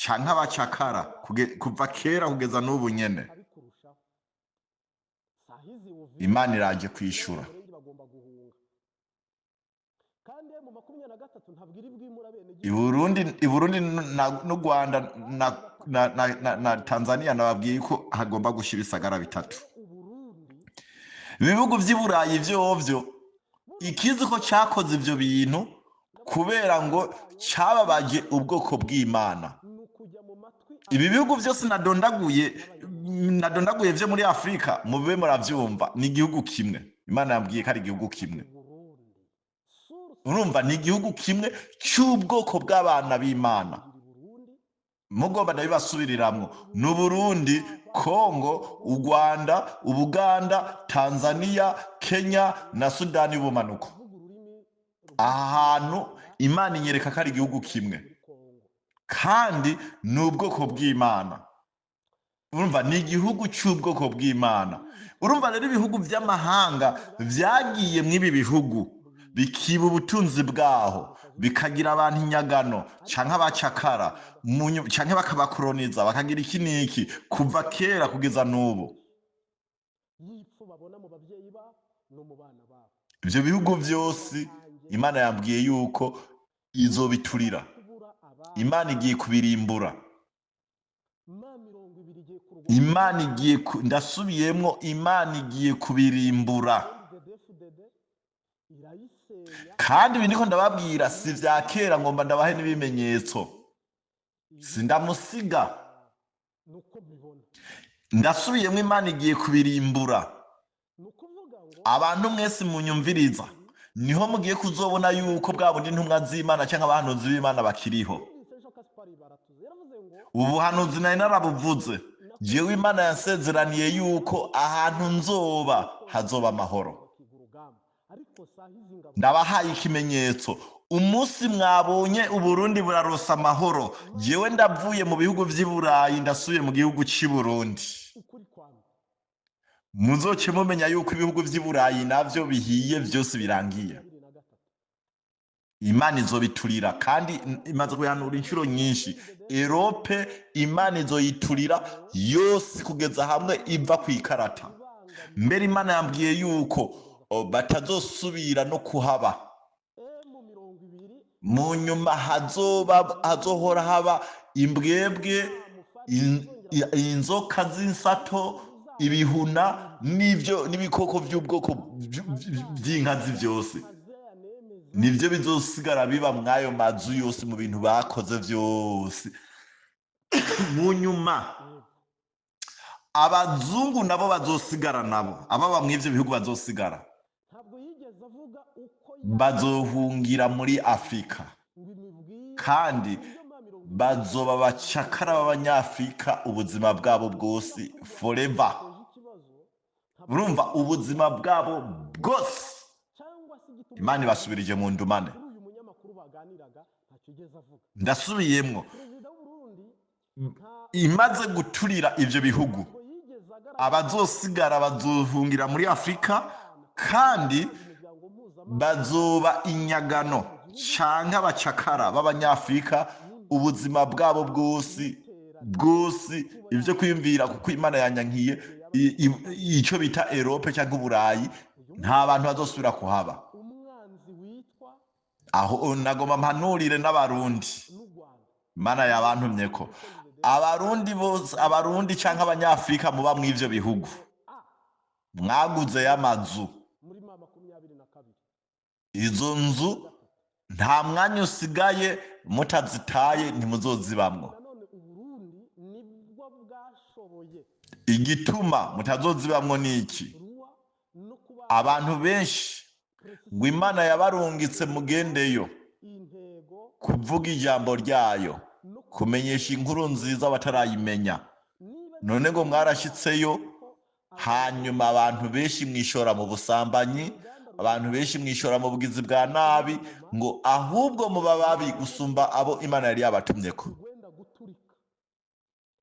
canke abacakara kuva kera kugeza n'ubu nyene. Imana iraje kwishura. I Burundi n'u Rwanda na Tanzania nababwiye ko hagomba gushira ibisagara bitatu. Ibihugu vy'i Burayi vyovyo ikizi ko cakoze ivyo bintu kubera ngo cababaje ubwoko bw'Imana. Ibi bihugu vyose nadondaguye vyo muri Afrika, mube muravyumva, ni igihugu kimwe. Imana yambwiye ko ari igihugu kimwe. Urumva ni igihugu kimwe cy'ubwoko bw'abana b'Imana. Mugomba ndabibasubiriramwo, n'u Burundi, Kongo, u Rwanda, Ubuganda, Tanzania, Kenya na Sudani y'ubumanuko. Ahantu Imana inyereka ko ari igihugu kimwe kandi ni ubwoko bw'Imana. Urumva ni igihugu cy'ubwoko bw'Imana. Urumva rero ibihugu vy'amahanga vyagiye mw'ibi bihugu bikiba ubutunzi bwaho, bikagira abantu inyagano canke abacakara, canke bakabakoroniza, bakagira iki n'iki kuva kera kugeza n'ubu. Ivyo bihugu vyose Imana yambwiye yuko izobiturira. Imana igiye kubirimbura. Imana igiye ndasubiyemwo, Imana igiye kubirimbura. Kandi ibi niko ndababwira si vya kera, ngomba ndabahe n'ibimenyetso, sindamusiga. Ndasubiyemwo, Imana igiye kubirimbura. Abantu mwese munyumviriza, niho mugiye kuzobona yuko bwa bundi ntumwa z'Imana canke abahanuzi b'Imana bakiriho. Ubu buhanuzi nari narabuvuze, jewe Imana yansezeraniye yuko ahantu nzoba hazoba amahoro. Ndabahaye ikimenyetso, umunsi mwabonye Uburundi burarosa amahoro, jewe ndavuye mu bihugu vy'i Burayi ndasubiye mu gihugu c'i Burundi. Muzoce mumenya yuko ibihugu vy'i Burayi navyo bihiye vyose birangiye. Imana izobiturira kandi imaze kuyanura inshuro nyinshi. Europe Imana izoyiturira yose kugeza hamwe iva kw'ikarata. Mbere Imana yambwiye yuko batazosubira no kuhaba. Mu nyuma hazohora haba imbwebwe, inzoka z'insato, ibihuna n'ibikoko by'ubwoko by'inkazi byose. Nivyo bizosigara biba mwayo mazu yose, mu bintu bakoze vyose. Mu nyuma abazungu nabo bazosigara, nabo ababa mw'ivyo bihugu bazosigara, bazohungira muri Afrika kandi bazoba bacakara b'abanyafrika ubuzima bwabo bwose, forever. Urumva ubuzima bwabo bwose Imana ibasubirije mu ndumane. Ndasubiyemwo, imaze guturira ivyo bihugu, abazosigara bazohungira muri Afrika kandi bazoba inyagano canke abacakara b'abanyafrika ubuzima bwabo bwose ivyo kwiyumvira, kuko Imana yanyankiye ico bita Europe cyangwa Uburayi, nta bantu bazosubira kuhaba. Aho nagoma mpanurire n'abarundi, Imana yabantumye ko abarundi bose, abarundi canke abanyafrika muba mw'ivyo bihugu, mwaguze y'amazu, izo nzu nta mwanya usigaye mutazitaye ntimuzozibamwo. Igituma mutazozibamwo niki? Abantu benshi ngo Imana yabarungitse mugendeyo kuvuga ijambo ryayo, kumenyesha inkuru nziza batarayimenya. None ngo mwarashitseyo, hanyuma abantu benshi mwishora mu busambanyi, abantu benshi mwishora mu bugizi bwa nabi, ngo ahubwo muba babi gusumba abo Imana yari yabatumyeko.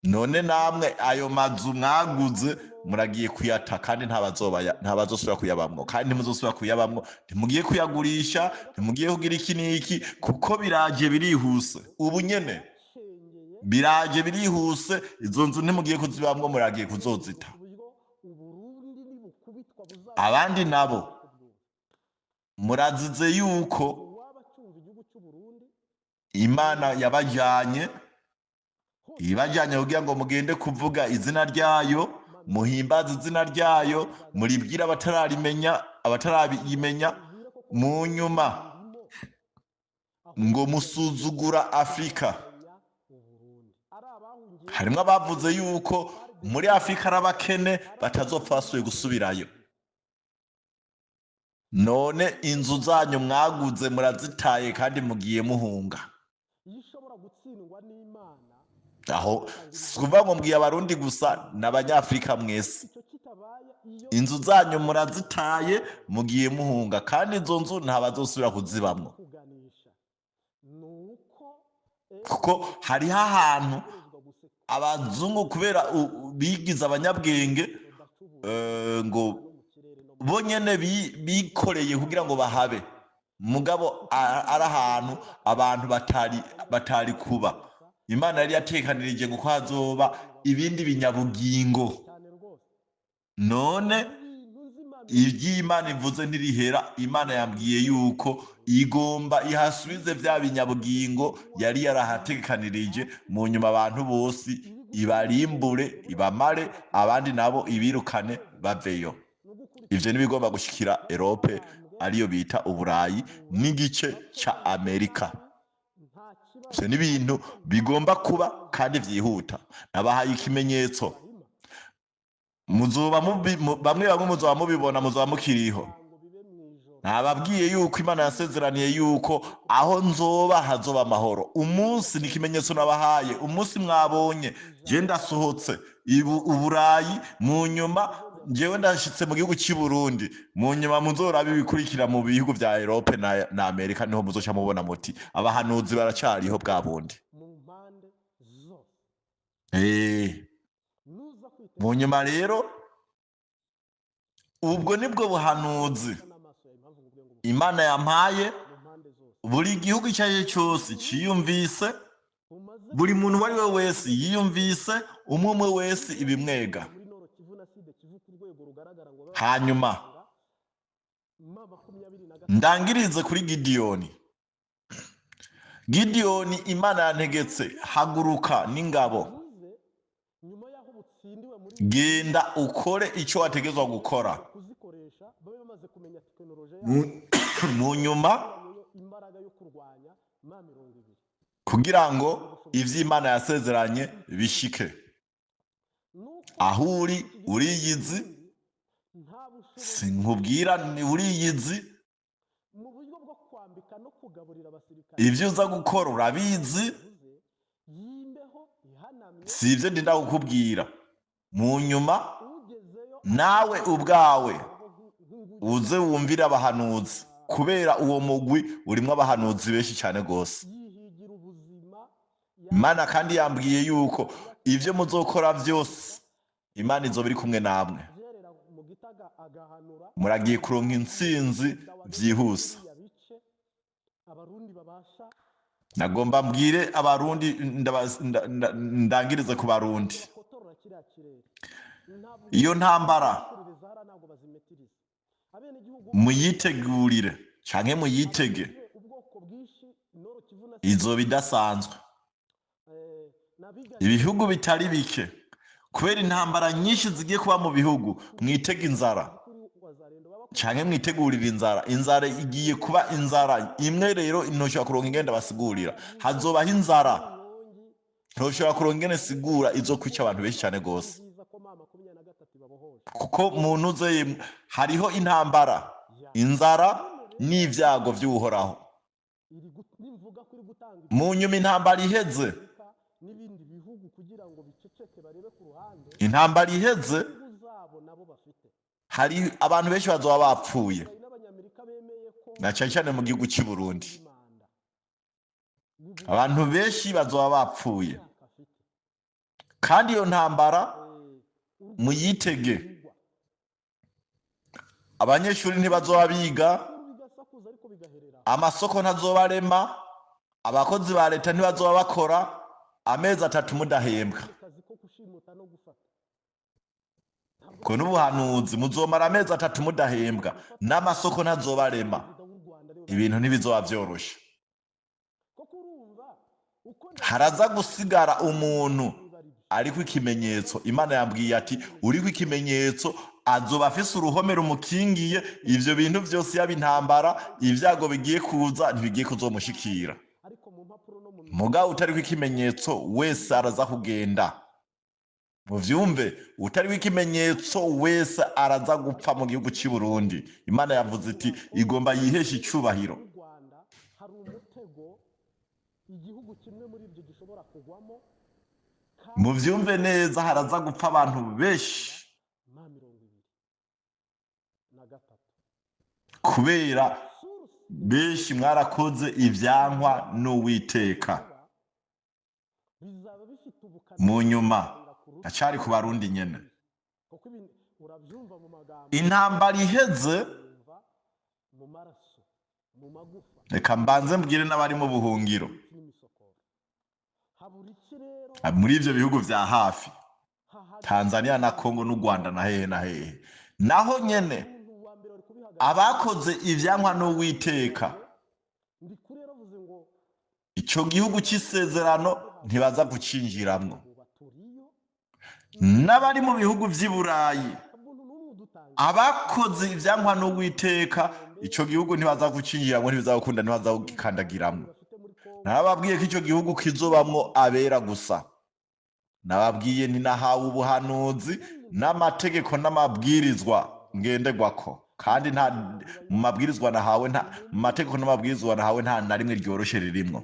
None namwe ayo mazu mwaguze muragiye kuyata, kandi ntabazosubira kuyabamwo, kandi ntimuzosubira kuyabamwo, ntimugiye kuyagurisha, ntimugiye kugira iki n'iki, kuko biraje birihuse. Ubu nyene biraje birihuse, izo nzu ntimugiye kuzibamwo, muragiye kuzozita. Abandi nabo murazize yuko Imana yabajanye kugira ngo mugende kuvuga izina ryayo, muhimbaze izina ryayo, muribwira abatarayimenya, mu nyuma ngo musuzugura Afrika. Harimwo abavuze yuko muri Afrika ari abakene batazopfa basubiye gusubirayo. None inzu zanyu mwaguze murazitaye, kandi mugiye muhunga. Aho suva ngo mbwiye abarundi gusa, n'abanyafrika mwese, inzu zanyu murazitaye, mugiye muhunga, kandi izo nzu ntabazosubira kuzibamwo. Kuko hariho ahantu abazungu kubera bigize abanyabwenge, ngo bo nyene bikoreye kugira ngo bahabe, mugabo ari ahantu abantu batari kuba. Imana yari yatekanirije ngo hazoba ibindi binyabugingo. None ivy'Imana ivuze ntirihera. Imana yambwiye yuko igomba ihasubize vya binyabugingo yari yarahatekanirije, mu nyuma abantu bose ibarimbure, ibamare, abandi nabo ibirukane baveyo. Ivyo nibigomba gushikira Europe, ariyo bita Uburayi n'igice ca Amerika. Ivyo n'ibintu bigomba kuba kandi vyihuta. Nabahaye ikimenyetso, bamwe muzoba mubibona, muzoba mukiriho. Nababwiye yuko Imana yasezeraniye yuko aho nzoba hazoba amahoro. Umunsi ni ikimenyetso nabahaye, umunsi mwabonye je ndasohotse Uburayi, mu nyuma jewe ndashitse mu gihugu cy'i Burundi, mu nyuma muzoraba ibikurikira mu bihugu vya Europe na Amerika, niho muzoca mubona muti abahanuzi baracariho bwa bundi. Mu nyuma rero, ubwo nibwo buhanuzi Imana yampaye. Buri gihugu icyo ari cyo cyose ciyumvise, buri muntu uwo ari we wese yiyumvise, umwe wese ibimwega. Hanyuma ndangirize kuri Gideyoni. Imana yantegetse, haguruka n'ingabo, genda ukore icyo wategezwa gukora. Mu nyuma kugira ngo ivy'Imana yasezeranye bishike. Aho uriyizi, sinkubwira ni uriyizi, ivyo uza gukora urabizi, si ivyo ndinda kukubwira. Mu nyuma nawe ubwawe uze wumvire abahanuzi, kubera uwo mugwi urimwo abahanuzi benshi cyane gose. Imana kandi yambwiye yuko ivyo muzokora vyose Imana izoba iri kumwe namwe. muragiye kuronka intsinzi byihuse. Nagomba mbwire abarundi, ndangirize ku barundi, iyo ntambara muyitegurire canke muyitege, izoba idasanzwe. Ibihugu bitari bike, kubera intambara nyinshi zigiye kuba mu bihugu, mwitega inzara canke mwitegurira inzara. Inzara igiye kuba inzara imwe rero ntoshobora kuronka ingenda basigurira. Hazobaho inzara ntoshobora kuronka ingene sigura, izokwica abantu benshi cyane gose, kuko muntu uzeye hariho intambara, inzara n'ivyago vy'uhoraho. Mu nyuma intambara iheze, intambara iheze, hari abantu benshi bazoba bapfuye, na cyane cyane mu gihugu cy'i Burundi abantu benshi bazoba bapfuye, kandi iyo ntambara muyitege. Abanyeshuri ntibazoba biga, amasoko ntazoba arema, abakozi ba leta ntibazoba bakora amezi 3 mudahembwa. ko n'ubuhanuzi muzomara amezi 3 mudahembwa, n'amasoko ntazoba arema, ibintu ntibizoba vyoroshe. Haraza gusigara umuntu ariko ikimenyetso. Imana yambwiye ati uriko ikimenyetso azoba afise uruhome rumukingiye. Ivyo bintu vyose yaba intambara, ivyago bigiye kuza ntibigiye kuzomushikira. Mugabo utariko ikimenyetso wese araza kugenda. Muvyumve, utariko ikimenyetso wese araza gupfa mu gihugu cy'i Burundi. Imana yavuze iti igomba yihesha icubahiro. Muvyumve neza, haraza gupfa abantu benshi kubera benshi mwarakoze ivyankwa n'Uwiteka. Mu nyuma acari ku barundi nyene, intambara iheze. Reka mbanze mbwire n'abari mu buhungiro muri ivyo bihugu vya hafi, Tanzania na Kongo n'u Rwanda na hehe na hehe, naho nyene abakoze ivyankwa n'Uwiteka, ico gihugu c'isezerano ntibaza kucinjiramwo. N'abari mu bihugu vy'i Burayi, abakoze ivyankwa n'Uwiteka, ico gihugu ntibaza kucinjiramwo, ntibazakunda, ntibaza kugikandagiramwo. Nababwiye ko ico gihugu kizobamwo abera gusa. Nababwiye nti nahawe ubuhanuzi n'amategeko n'amabwirizwa ngenderwako, kandi nta mu mabwirizwa nahawe, nta mu mategeko n'amabwirizwa nahawe nta na rimwe ryoroshe ririmwo.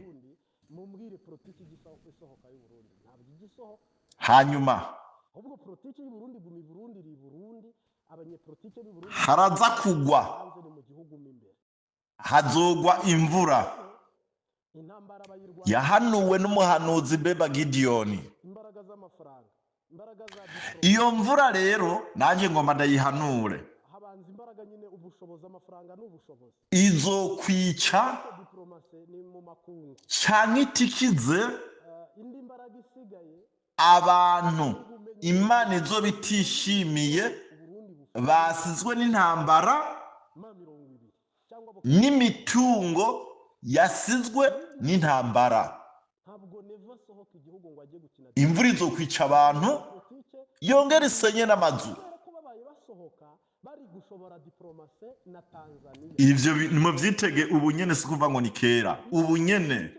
Hanyuma haraza kugwa, hazogwa imvura yahanuwe n'umuhanuzi Beba Gideyoni. Iyo mvura rero nanje ngomba ndayihanure, izokwica canke itikize abantu Imana izoba itishimiye, basizwe n'intambara, n'imitungo yasizwe n'intambara. Imvura izokwica abantu, yongera isenye n'amazu. Ivyo muvyitege ubu nyene, si kuva ngo ni kera, ubu nyene.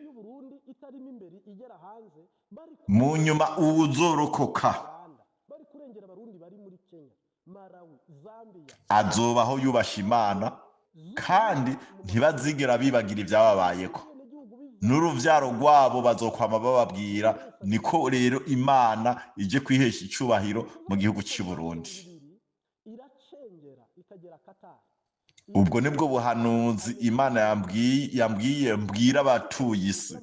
Mu nyuma uwuzorokoka azobaho yubasha Imana, kandi ntibazigera bibagira ivyababayeko. N'uruvyaro rwabo bazokwama bababwira, niko rero Imana ije kwihesha icubahiro mu gihugu cy'i Burundi. Ubwo nibwo buhanuzi Imana yambwiye mbwira abatuye isi.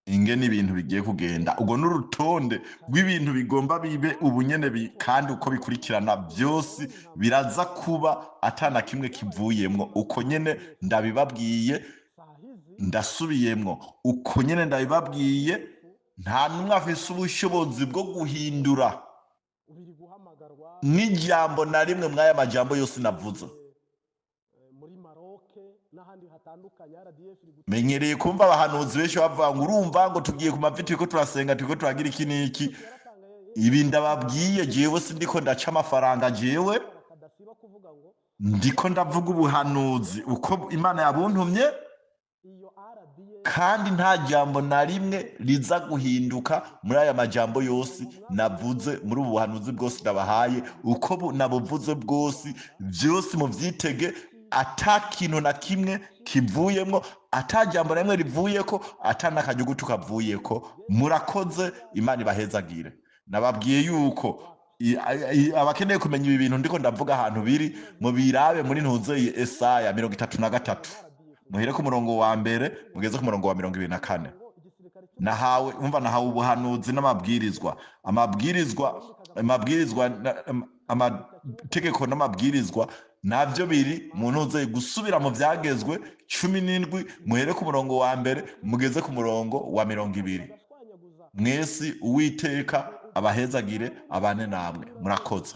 ingene ibintu bigiye kugenda. Ubwo n'urutonde rw'ibintu bigomba bibe ubunyene kandi uko bikurikirana byose biraza kuba atana kimwe kivuyemwo. Uko nyene ndabibabwiye ndasubiyemwo, uko nyene ndabibabwiye, nta n'umwe afise ubushobozi bwo guhindura n'ijambo na rimwe mw'aya majambo yose navuze. Menyereye kumva abahanuzi benshi bavuga ngo urumva ngo tugiye ku mavi turiko turasenga turiko turagira iki n'iki. Ibi ndababwiye jewe sindiko ndaca amafaranga, jewe ndiko ndavuga ubuhanuzi uko Imana yabuntumye, kandi nta jambo na rimwe riza guhinduka muri aya majambo yose navuze, muri ubu buhanuzi bwose ndabahaye, uko nabuvuze bwose byose muvyitege, ata kintu na kimwe kivuyemwo, ata jambo na rimwe rivuyeko, ata n'akanyugutu kavuyeko. Murakoze, Imana ibahezagire. Nababwiye yuko abakeneye kumenya ibi bintu ndiko ndavuga ahantu biri, mubirabe muri Ntuzeye Esaya 33, muhere ku murongo wa mbere mugeze ku murongo wa 24. Nahawe ubuhanuzi n'amabwirizwa, amategeko n'amabwirizwa navyo biri mu Ntuzeye. Gusubira mu Vyagezwe 17, muhere ku murongo wa mbere mugeze ku murongo wa 20. Mwese Uwiteka abahezagire, abane namwe. Murakoze.